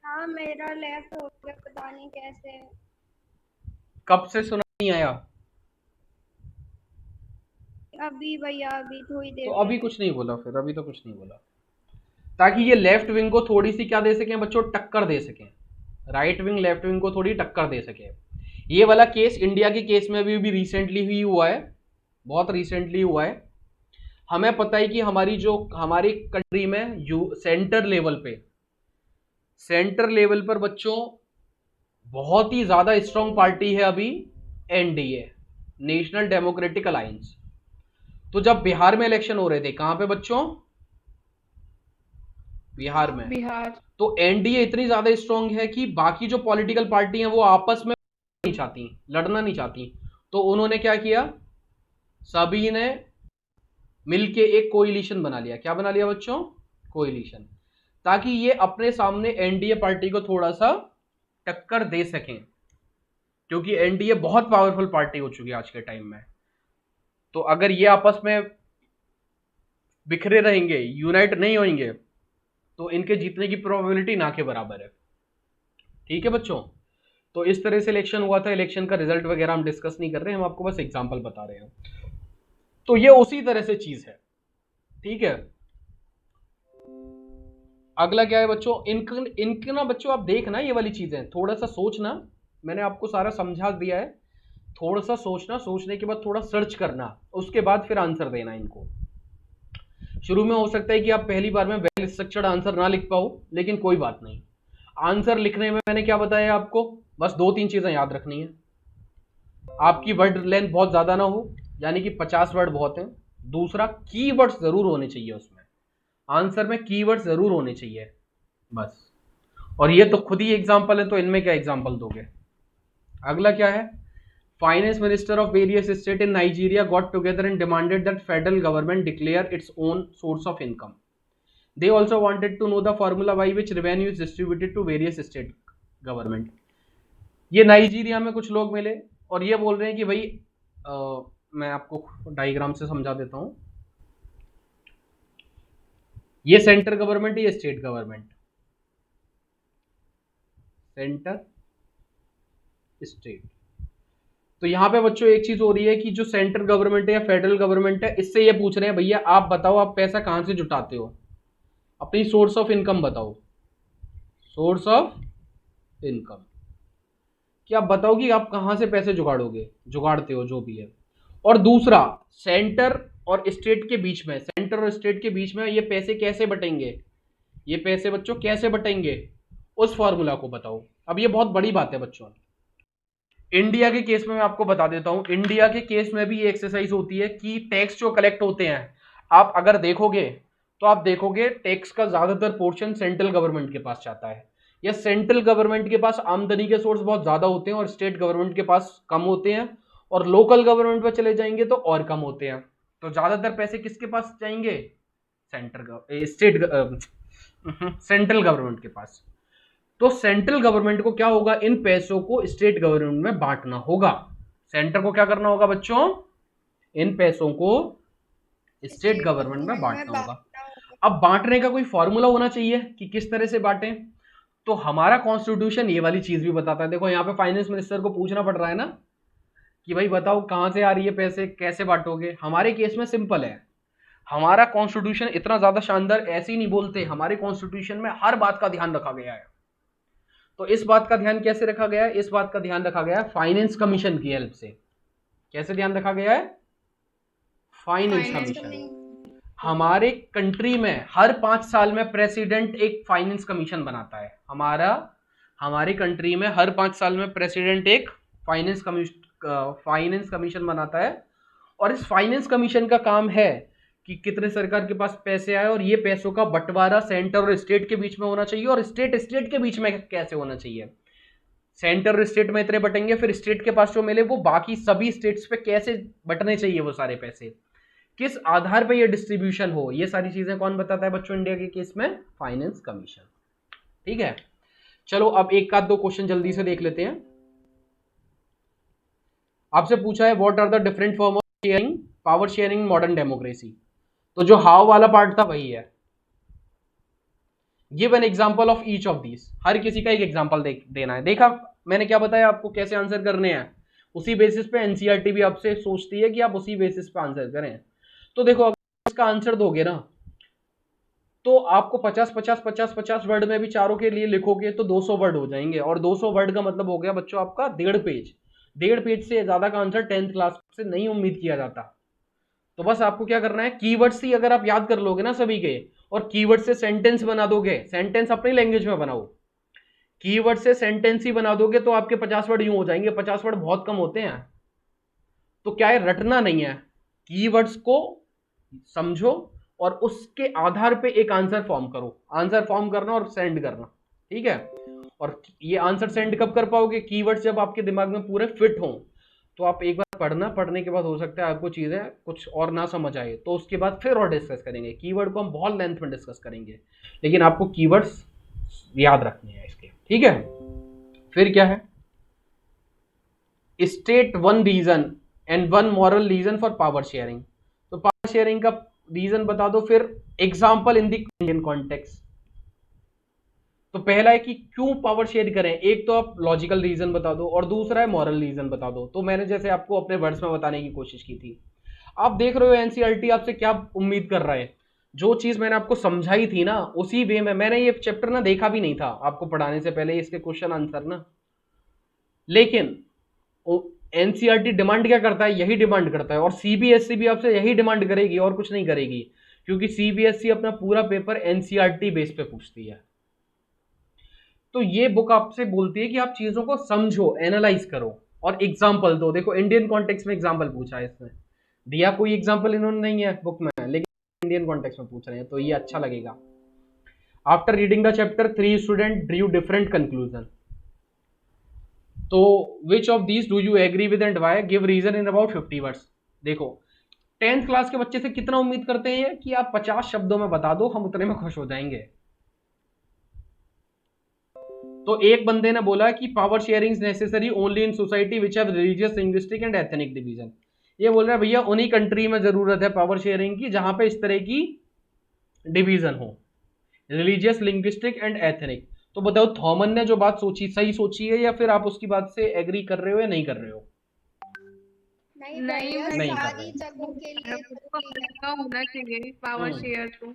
C: हाँ मेरा लेफ्ट हो गया, पता नहीं कैसे।
A: कब से सुना नहीं आया,
C: अभी भैया अभी थोड़ी देर
A: तो अभी
C: पहले।
A: कुछ नहीं बोला, फिर अभी तो कुछ नहीं बोला, ताकि ये लेफ्ट विंग को थोड़ी सी क्या दे सकें बच्चों, टक्कर दे सकें। राइट विंग लेफ्ट विंग को थोड़ी टक्कर दे सके। ये वाला केस इंडिया के केस में भी रिसेंटली ही हुआ है, बहुत रिसेंटली हुआ है। हमें पता है कि हमारी कंट्री में सेंटर लेवल पर बच्चों बहुत ही ज्यादा स्ट्रांग पार्टी है अभी एनडीए, नेशनल डेमोक्रेटिक अलायंस। तो जब बिहार में इलेक्शन हो रहे थे, कहां पे बच्चों, बिहार में,
B: बिहार।
A: तो एनडीए इतनी ज्यादा स्ट्रांग है कि बाकी जो पॉलिटिकल पार्टी हैं वो आपस में नहीं चाहती, लड़ना नहीं चाहती। तो उन्होंने क्या किया, सभी ने मिलके एक कोइलिशन बना लिया। क्या बना लिया बच्चों, कोइलिशन, ताकि ये अपने सामने एनडीए पार्टी को थोड़ा सा टक्कर दे सकें, क्योंकि एनडीए बहुत पावरफुल पार्टी हो चुकी है आज के टाइम में। तो अगर ये आपस में बिखरे रहेंगे, यूनाइट नहीं होंगे, तो इनके जीतने की प्रोबेबिलिटी ना के बराबर है। ठीक है बच्चों, तो इस तरह से इलेक्शन हुआ था। इलेक्शन का रिजल्ट वगैरह हम डिस्कस नहीं कर रहे हैं, हम आपको बस एग्जांपल बता रहे हैं। तो ये उसी तरह से चीज है। ठीक है, अगला क्या है बच्चों, इनके ना बच्चों आप देखना ये वाली चीजें, थोड़ा सा सोचना, मैंने आपको सारा समझा दिया है, थोड़ा सा सोचना, सोचने के बाद थोड़ा सर्च करना, उसके बाद फिर आंसर देना इनको। शुरू में हो सकता है कि आप पहली बार में वेल स्ट्रक्चर्ड आंसर ना लिख पाओ, लेकिन कोई बात नहीं। आंसर लिखने में मैंने क्या बताया आपको, बस 2-3 चीजें याद रखनी है। आपकी वर्ड लेंथ बहुत ज्यादा ना हो, यानी कि 50 वर्ड बहुत हैं। दूसरा, कीवर्ड्स जरूर होने चाहिए उसमें, आंसर में कीवर्ड्स जरूर होने चाहिए बस। और ये तो खुद ही एग्जांपल है, तो इनमें क्या एग्जांपल दोगे। अगला क्या है, finance minister of various state in Nigeria got together and demanded that federal government declare its own source of income. They also wanted to know the formula by which revenue is distributed to various state government. ये Nigeria में कुछ लोग मिले और ये बोल रहे हैं कि भाई मैं आपको डायग्राम से समझा देता हूं, ये सेंटर गवर्नमेंट है, ये स्टेट गवर्नमेंट, सेंटर स्टेट। तो यहां पे बच्चों एक चीज हो रही है कि जो सेंट्रल गवर्नमेंट है या फेडरल गवर्नमेंट है, इससे ये पूछ रहे हैं भैया आप बताओ आप पैसा कहां से जुटाते हो, अपनी सोर्स ऑफ इनकम बताओ, सोर्स ऑफ इनकम, कि आप बताओ कि आप कहां से पैसे जुगाड़ते हो जो भी है। और दूसरा, सेंटर और स्टेट के बीच में, सेंटर और स्टेट के बीच में ये पैसे कैसे बटेंगे, ये पैसे बच्चों कैसे बटेंगे, उस फॉर्मूला को बताओ। अब ये बहुत बड़ी बात है बच्चों। इंडिया के केस में मैं आपको बता देता हूं, इंडिया के केस में भी ये एक्सरसाइज होती है कि टैक्स जो कलेक्ट होते हैं, आप अगर देखोगे तो आप देखोगे टैक्स का ज्यादातर पोर्शन सेंट्रल गवर्नमेंट के पास जाता है, या सेंट्रल गवर्नमेंट के पास आमदनी के सोर्स बहुत ज्यादा होते हैं और स्टेट गवर्नमेंट के पास कम होते हैं, और लोकल गवर्नमेंट पर चले जाएंगे तो और कम होते हैं। तो ज्यादातर पैसे किसके पास जाएंगे, सेंट्रल गवर्नमेंट के पास। तो सेंट्रल गवर्नमेंट को क्या होगा, इन पैसों को स्टेट गवर्नमेंट में बांटना होगा। सेंटर को क्या करना होगा बच्चों, इन पैसों को स्टेट गवर्नमेंट में बांटना होगा। अब बांटने का कोई फॉर्मूला होना चाहिए कि किस तरह से बांटें, तो हमारा कॉन्स्टिट्यूशन ये वाली चीज भी बताता है। देखो यहाँ पे फाइनेंस मिनिस्टर को पूछना पड़ रहा है ना कि भाई बताओ कहां से आ रही है पैसे, कैसे बांटोगे। हमारे केस में सिंपल है, हमारा कॉन्स्टिट्यूशन इतना ज्यादा शानदार, ऐसे ही नहीं बोलते, हमारे कॉन्स्टिट्यूशन में हर बात का ध्यान रखा गया है। तो इस बात का ध्यान कैसे रखा गया है, इस बात का ध्यान रखा गया है फाइनेंस कमीशन की हेल्प से। कैसे ध्यान रखा गया है, फाइनेंस कमीशन। हमारे कंट्री में हर 5 साल में प्रेसिडेंट एक फाइनेंस कमीशन बनाता है। हमारे कंट्री में हर 5 साल में प्रेसिडेंट एक फाइनेंस कमीशन बनाता है, और इस फाइनेंस कमीशन का काम है कि कितने सरकार के पास पैसे आए और ये पैसों का बंटवारा सेंटर और स्टेट के बीच में होना चाहिए, और स्टेट के बीच में कैसे होना चाहिए। सेंटर और स्टेट में इतने बटेंगे, फिर स्टेट के पास जो मिले वो बाकी सभी स्टेट्स पे कैसे बटने चाहिए, वो सारे पैसे किस आधार पे ये डिस्ट्रीब्यूशन हो, ये सारी चीजें कौन बताता है बच्चों इंडिया के केस में, फाइनेंस कमीशन। ठीक है, चलो अब एक का दो क्वेश्चन जल्दी से देख लेते हैं। आपसे पूछा है what are the different form of sharing, power sharing modern democracy. तो जो हाउ वाला पार्ट था वही है, give an example of each of these. हर किसी का एक एग्जांपल देना है। देखा मैंने क्या बताया आपको कैसे आंसर करने हैं, उसी बेसिस पे एनसीईआरटी भी आपसे सोचती है कि आप उसी बेसिस पे आंसर करें। तो देखो अगर इसका आंसर दोगे ना तो आपको 50 वर्ड में भी चारों के लिए लिखोगे तो 200 वर्ड हो जाएंगे, और 200 वर्ड का मतलब हो गया बच्चों आपका 1.5 पेज। 1.5 पेज से ज्यादा का आंसर 10th क्लास से नहीं उम्मीद किया जाता। तो बस आपको क्या करना है, कीवर्ड्स ही अगर आप याद कर लोगे ना सभी के, और कीवर्ड से सेंटेंस बना दोगे, सेंटेंस अपनी लैंग्वेज में बनाओ, कीवर्ड से सेंटेंस ही बना दोगे तो आपके 50 वर्ड यूं हो जाएंगे। 50 वर्ड बहुत कम होते हैं, तो क्या है, रटना नहीं है, कीवर्ड्स को समझो और उसके आधार पे एक आंसर फॉर्म करो। आंसर फॉर्म करना और सेंड करना, ठीक है। और ये आंसर सेंड कब कर पाओगे, कीवर्ड्स जब आपके दिमाग में पूरे फिट हों। तो आप एक बार पढ़ना, पढ़ने के बाद हो सकता है आपको चीजें कुछ और ना समझ आए, तो उसके बाद फिर और डिस्कस करेंगे। कीवर्ड को हम बहुत लेंथ में डिस्कस करेंगे, लेकिन आपको कीवर्ड्स याद रखने हैं इसके, ठीक है। फिर क्या है, state one reason and one moral reason for power sharing. तो पावर शेयरिंग का रीजन बता दो, फिर example in the Indian context. तो पहला है कि क्यों पावर शेयर करें, एक तो आप लॉजिकल रीजन बता दो और दूसरा है मॉरल रीजन बता दो। तो मैंने जैसे आपको अपने वर्ड्स में बताने की कोशिश की थी। आप देख रहे हो एनसीईआरटी आपसे क्या उम्मीद कर रहा है, जो चीज मैंने आपको समझाई थी ना उसी वे में, मैंने ये चैप्टर ना देखा भी नहीं था आपको पढ़ाने से पहले इसके क्वेश्चन आंसर ना, लेकिन एनसीईआरटी डिमांड क्या करता है, यही डिमांड करता है, और सीबीएसई भी आपसे यही डिमांड करेगी और कुछ नहीं करेगी, क्योंकि सीबीएसई अपना पूरा पेपर एनसीईआरटी बेस पे पूछती है। तो ये बुक आपसे बोलती है कि आप चीजों को समझो, एनालाइज करो और एग्जाम्पल दो। देखो इंडियन कॉन्टेक्स्ट में एग्जाम्पल पूछा है, इसमें दिया कोई एग्जाम्पल इन्होंने नहीं है बुक में, लेकिन इंडियन कॉन्टेक्स्ट में पूछ रहे हैं, तो ये अच्छा लगेगा। After reading the chapter 3 student drew different conclusion. तो which of these do you agree with and why, give reason in about 50 words. देखो 10th क्लास के बच्चे से कितना उम्मीद करते हैं कि आप 50 शब्दों में बता दो, हम उतने में खुश हो जाएंगे। तो एक बंदे ने बोला कि power sharing is necessary only in society which have religious, linguistic and ethnic division. ये बोल रहा है भैया उन्हीं कंट्री में जरूरत है पावर शेयरिंग की जहां पे इस तरह की डिवीजन हो, रिलीजियस, लिंग्विस्टिक एंड एथनिक। तो बताओ थॉमन ने जो बात सोची सही सोची है, या फिर आप उसकी बात से एग्री कर रहे हो या नहीं कर रहे हो?
C: नहीं
B: नहीं
C: भैया,
A: नहीं कर
C: सारी
A: रहे।
C: जगहों के लिए तो
B: उसको
C: ठीक है।
B: लगा होना चाहिए पावर शेयर तो,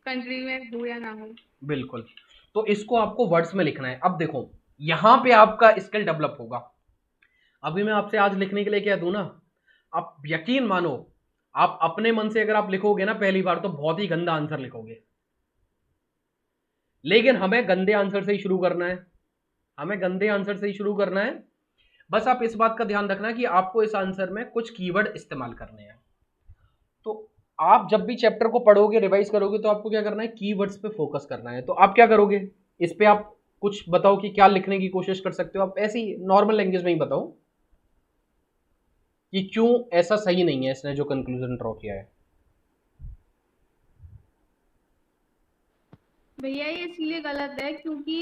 B: कंट्री में हो या ना हो।
A: बिल्कुल। तो इसको आपको वर्ड्स में लिखना है। अब देखो यहां पे आपका स्किल डेवलप होगा। अभी मैं आपसे आज लिखने के लिए क्या दूं ना, आप यकीन मानो आप अपने मन से अगर आप लिखोगे ना पहली बार तो बहुत ही गंदा आंसर लिखोगे, लेकिन हमें गंदे आंसर से ही शुरू करना है, हमें गंदे आंसर से ही शुरू करना है। बस आप इस बात का ध्यान रखना कि आपको इस आंसर में कुछ कीवर्ड इस्तेमाल करने हैं। तो आप जब भी चैप्टर को पढ़ोगे, रिवाइज करोगे, तो आपको क्या करना है, कीवर्ड्स पे फोकस करना है। तो आप क्या करोगे, इस पे आप कुछ बताओ कि क्या लिखने की कोशिश कर सकते हो। आप ऐसी नॉर्मल लैंग्वेज में ही बताओ कि क्यों ऐसा सही नहीं है इसने जो कंक्लूजन ड्रॉ किया है।
B: भैया ये इसलिए गलत है क्योंकि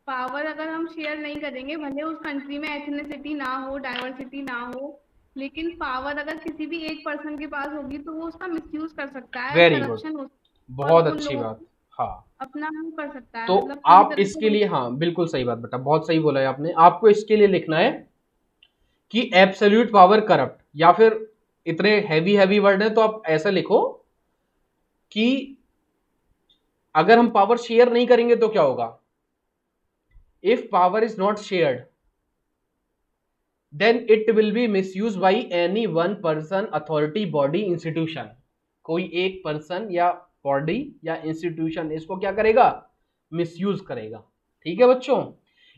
B: पावर अगर हम शेयर नहीं करेंगे, भले उस कंट्री में एथनिसिटी ना हो, डाइवर्सिटी ना हो, लेकिन पावर अगर किसी भी एक पर्सन के पास होगी तो वो उसका मिसयूज कर सकता है,
A: वेरी गुड,
B: करप्शन हो सकता है
A: बहुत
B: और उन
A: अच्छी
B: लोगों
A: बात।
B: को
A: हाँ,
B: अपना वो कर सकता है,
A: तो
B: मतलब पूरी
A: आप
B: तरह
A: इसके
B: से।
A: लिए, हाँ बिल्कुल सही बात बेटा, बहुत सही बोला है आपने। आपको इसके लिए लिखना है कि एब्सोल्यूट पावर करप्ट, या फिर इतने हैवी हैवी वर्ड है तो आप ऐसा लिखो कि अगर हम पावर शेयर नहीं करेंगे तो क्या होगा, if power is not shared then it will be misuse by any one person, authority, body, institution. कोई एक पर्सन या बॉडी या इंस्टीट्यूशन इसको क्या करेगा, मिसयूज करेगा। ठीक है बच्चों।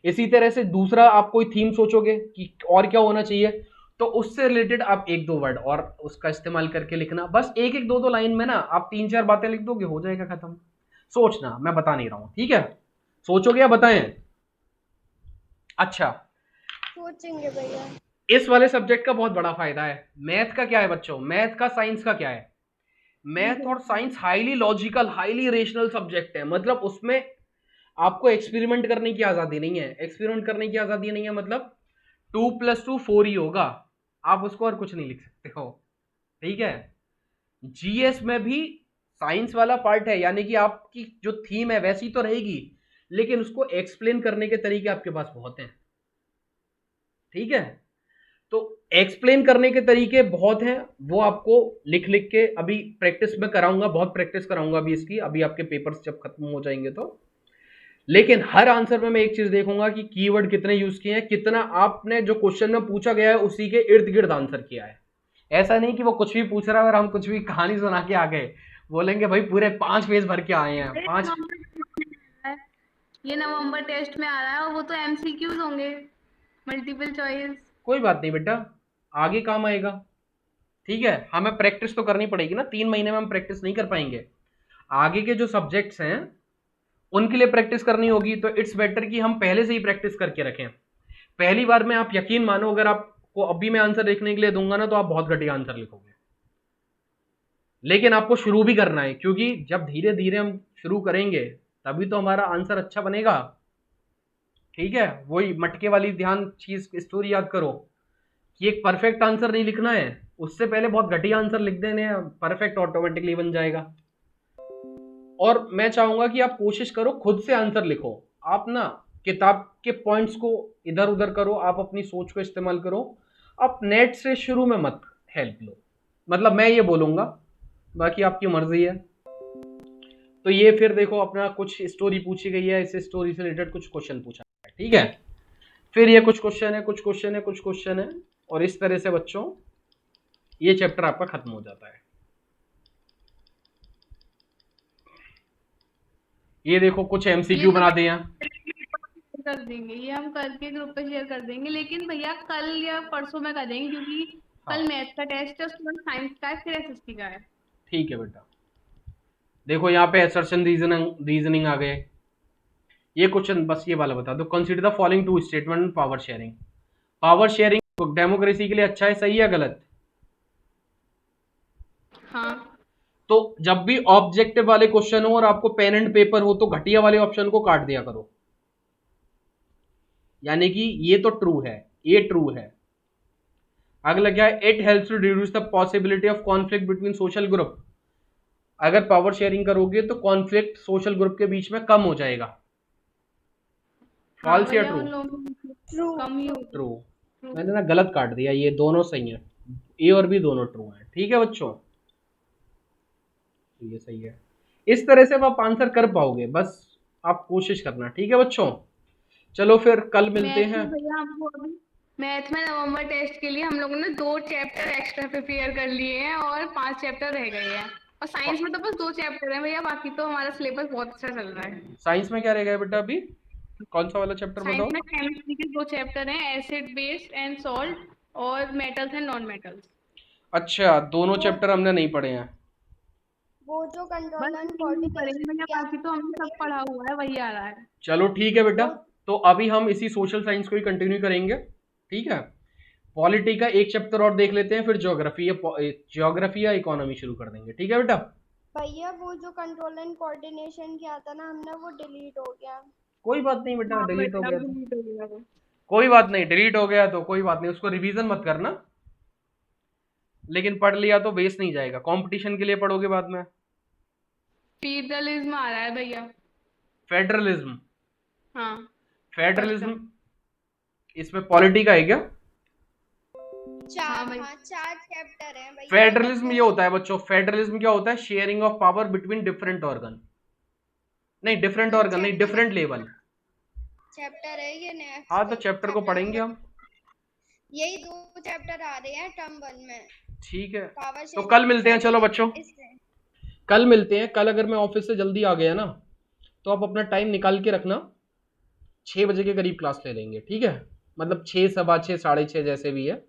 A: इसी तरह से दूसरा आप कोई थीम सोचोगे कि और क्या होना चाहिए, तो उससे रिलेटेड आप एक दो वर्ड और उसका इस्तेमाल करके लिखना। बस एक एक दो दो लाइन में ना आप 3-4 बातें लिख दोगे, हो जाएगा खत्म। सोचना, मैं बता नहीं रहा हूं, ठीक है? सोचोगे या बताएं? अच्छा,
C: सोचेंगे भैया।
A: इस वाले सब्जेक्ट का बहुत बड़ा फायदा है। मैथ का क्या है बच्चों, मैथ का, साइंस का क्या है, मैथ और science highly logical, highly rational subject है। मतलब उसमें आपको एक्सपेरिमेंट करने की आजादी नहीं है। एक्सपेरिमेंट करने की आजादी नहीं है मतलब 2+2 4 ही होगा, आप उसको और कुछ नहीं लिख सकते हो। ठीक है। जीएस में भी साइंस वाला पार्ट है, यानी कि आपकी जो थीम है वैसी तो रहेगी, लेकिन उसको एक्सप्लेन करने के तरीके आपके पास बहुत हैं। ठीक है। तो एक्सप्लेन करने के तरीके बहुत हैं, वो आपको लिख लिख के अभी प्रैक्टिस में कराऊंगा, बहुत प्रैक्टिस कराऊंगा अभी इसकी, अभी आपके पेपर्स जब खत्म हो जाएंगे तो। लेकिन हर आंसर में मैं एक चीज देखूंगा कि कीवर्ड कितने यूज किए हैं, कितना आपने जो क्वेश्चन में पूछा गया है उसी के इर्द गिर्द आंसर किया है। ऐसा नहीं कि वो कुछ भी पूछ रहा है और हम कुछ भी कहानी सुना के आ गए, बोलेंगे भाई पूरे 5 पेज भर के आए हैं, 5।
B: ये नवंबर टेस्ट में आ रहा है और वो तो एमसीक्यूज होंगे, मल्टीपल चॉइस।
A: कोई बात नहीं बेटा, आगे काम आएगा। ठीक है, हमें प्रैक्टिस तो करनी पड़ेगी ना, 3 महीने में हम प्रैक्टिस नहीं कर पाएंगे। आगे के जो सब्जेक्ट्स हैं उनके लिए प्रैक्टिस करनी होगी, तो इट्स बेटर कि हम पहले से ही प्रैक्टिस करके रखें। पहली बार में आप यकीन मानो, अगर आपको अभी मैं आंसर लिखने के लिए दूंगा ना तो आप बहुत घटिया आंसर लिखोगे, लेकिन आपको शुरू भी करना है, क्योंकि जब धीरे धीरे हम शुरू करेंगे तभी तो हमारा आंसर अच्छा बनेगा। ठीक है, वही मटके वाली ध्यान चीज, स्टोरी याद करो कि एक परफेक्ट आंसर नहीं लिखना है, उससे पहले बहुत घटिया आंसर लिख देने हैं, परफेक्ट ऑटोमेटिकली बन जाएगा। और मैं चाहूंगा कि आप कोशिश करो खुद से आंसर लिखो। आप ना किताब के पॉइंट्स को इधर उधर करो, आप अपनी सोच को इस्तेमाल करो। आप नेट से शुरू में मत हेल्प लो, मतलब मैं ये बोलूंगा, बाकी आपकी मर्जी है। तो ये फिर देखो अपना कुछ स्टोरी पूछी गई है, इस स्टोरी से रिलेटेड कुछ क्वेश्चन पूछा है, ठीक है। फिर ये कुछ क्वेश्चन है, कुछ क्वेश्चन है, कुछ क्वेश्चन है, और इस तरह से बच्चों ये चैप्टर आपका खत्म हो जाता है। ये देखो कुछ
B: ये
A: एमसीक्यू
B: तो
A: बना दिए हैं।
B: कर देंगे, ये हम करके ग्रुप पे शेयर कर देंगे, लेकिन भैया कल या परसों में करेंगे क्योंकि
A: हाँ
B: कल मैथ का टेस्ट है, उसके बाद साइंस का है, फिर एसएसटी का है।
A: ठीक है बेटा। देखो यहाँ पे असर्शन रीजनिंग आ गए। ये क्वेश्चन बस ये वाला बता दो, consider the following two statement power sharing. Power sharing democracy के लिए अच्छा है, सही है गलत?
B: हाँ,
A: तो जब भी ऑब्जेक्टिव वाले क्वेश्चन हो और आपको पेन एंड पेपर हो तो घटिया वाले ऑप्शन को काट दिया करो, यानी कि ये तो ट्रू है, ये ट्रू है। अगला क्या है, it helps to reduce the possibility of conflict between social group. अगर पावर शेयरिंग करोगे तो कॉन्फ्लिक्ट सोशल ग्रुप के बीच में कम हो जाएगा।
B: हाँ
A: फॉल्स या
B: भैया
A: ट्रू?
B: उन लोगों में
C: ट्रू।
B: कम ही होगी।
A: ट्रू।
B: True।
A: मैंने ना गलत काट दिया, ये दोनों सही है, ए और बी दोनों ट्रू हैं, ठीक है बच्चों। ये सही है। इस तरह से आप आंसर कर पाओगे, बस आप कोशिश करना, ठीक है बच्चों। चलो फिर कल मिलते
B: मैथ
A: हैं।
B: में भैया हमको अभी मैथ में नवंबर टेस्ट के लिए हम लोगों ने 2 चैप्टर एक्स्ट्रा प्रिपेयर कर लिए हैं और 5 चैप्टर रह गए हैं, और साइंस में तो बस 2 चैप्टर हैं भैया, बाकी तो हमारा सिलेबस बहुत अच्छा चल रहा है।
A: साइंस में क्या रह गया बेटा अभी? कौन सा वाला चैप्टर
B: साइंस
A: बताओ?
B: में केमिस्ट्री के 2 चैप्टर हैं, एसिड बेस एंड सॉल्ट, और मेटल्स एंड नॉन मेटल्स।
A: अच्छा, दोनों
C: वो
A: चैप्टर हमने नहीं पढ़े हैं।
C: वो जो
B: बस
C: कंट्रोल एंड
B: यही पढ़ेंगे
C: कोऑर्डिनेशन
B: भैया,
C: की
B: बाकी तो हमने सब
C: आपने
B: पढ़ा हुआ है, वही आ रहा है।
A: चलो ठीक है बेटा।
C: वो
A: तो अभी हम इसी सोशल साइंस को ही कंटिन्यू करेंगे, ठीक है। पॉलिटी का एक चैप्टर और देख लेते हैं, फिर ज्योग्राफी या इकोनॉमी शुरू कर देंगे, ठीक है बेटा।
C: भैया वो जो कंट्रोल एंड कोऑर्डिनेशन किया था ना हमने, वो डिलीट हो गया।
A: कोई बात नहीं बेटा,
B: हाँ
A: डिलीट हो
B: भैया
A: गया तो
B: डिलीट हो गया वो।
A: कोई बात नहीं, डिलीट हो गया तो कोई बात नहीं, उसको रिवीजन मत करना, लेकिन पढ़ लिया तो वेस्ट नहीं जाएगा, कंपटीशन के लिए पढ़ोगे बाद में।
B: फेडरलिज्म आ रहा है भैया।
A: फेडरलिज्म?
B: हाँ फर्स्ट
A: फेडरलिज्म
B: टर्म।
A: इसमें पॉलिटी का है क्या?
B: हाँ
C: चार,
B: भाई।
C: हाँ 4 चैप्टर हैं भैया, मतलब
A: फेडरलिज्म ये
C: दो।
A: होता है बच्चों, फेडरलिज्म क्या होता है, sharing of power between different organ, नहीं डिफरेंट
C: ये
A: ऑर्गन नहीं, डिफरेंट लेवल।
C: चैप्टर है ये
A: हाँ
C: नेक्स्ट
A: तो चैप्टर को
C: चैप्टर
A: पढ़ेंगे
C: नंबर,
A: हम,
C: यही 2 चैप्टर आ रहे हैं टर्म 1 में,
A: ठीक है।
C: पावर
A: तो कल
C: शेयरिंग
A: मिलते हैं, चलो बच्चों
C: इसमें।
A: कल मिलते हैं। कल अगर मैं ऑफिस से जल्दी आ गया ना तो आप अपना टाइम निकाल के रखना, 6 बजे के करीब क्लास ले लेंगे, ठीक है। मतलब 6, 6:15, 6:30 जैसे भी है।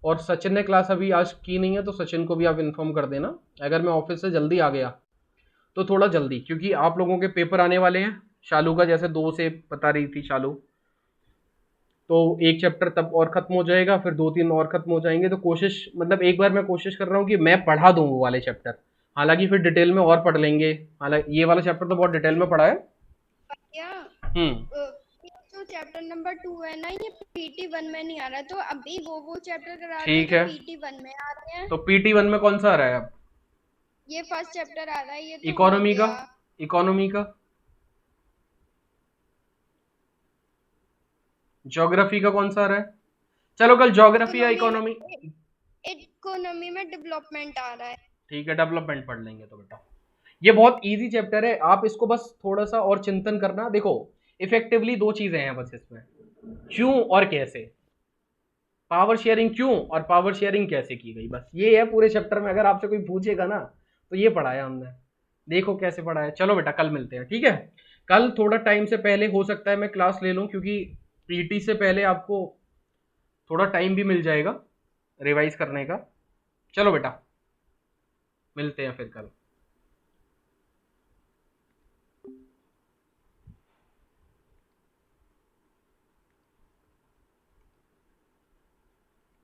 A: और सचिन ने क्लास अभी आज की नहीं है तो सचिन को भी आप इन्फॉर्म कर देना। अगर मैं ऑफिस से जल्दी आ गया तो थोड़ा जल्दी, क्योंकि आप लोगों के पेपर आने वाले हैं। शालू का जैसे 2 से बता रही थी शालू, तो एक चैप्टर तब और खत्म हो जाएगा, फिर 2-3 और खत्म हो जाएंगे। तो कोशिश, मतलब एक बार मैं कोशिश कर रहा हूँ कि मैं पढ़ा दूँ वो वाले चैप्टर, हालांकि फिर डिटेल में और पढ़ लेंगे। हालांकि ये वाला चैप्टर तो बहुत डिटेल में पढ़ा है।
C: भैया
A: हम्म।
C: जो चैप्टर नंबर 2 है ना, ये पीटी 1 में नहीं आ रहा, तो अभी वो चैप्टर करा दो
A: ठीक
C: जो
A: है,
C: पीटी 1 में आ रहे हैं।
A: तो PT1 में कौन सा आ रहा है अब?
C: ये फर्स्ट चैप्टर आ रहा है, ये तो हो
A: इकोनॉमी का?
C: गया।
A: इकोनॉमी का? ज्योग्राफी का कौन सा आ रहा है? चलो कल ज्योग्राफी या इकोनॉमी,
C: इकोनॉमी में डेवलपमेंट आ रहा है।
A: ठीक है डेवलपमेंट पढ़ लेंगे। तो बेटा ये बहुत इजी चैप्टर है, आप इसको बस थोड़ा सा और चिंतन करना। देखो इफेक्टिवली 2 चीजें हैं बस इसमें, क्यों और कैसे। पावर शेयरिंग क्यों और पावर शेयरिंग कैसे की गई, बस ये है पूरे चैप्टर में। अगर आपसे कोई पूछेगा ना तो ये पढ़ाया हमने, देखो कैसे पढ़ाया। चलो बेटा कल मिलते हैं, ठीक है। कल थोड़ा टाइम से पहले हो सकता है मैं क्लास ले लूँ, क्योंकि PT से पहले आपको थोड़ा टाइम भी मिल जाएगा रिवाइज करने का। चलो बेटा मिलते हैं फिर कल।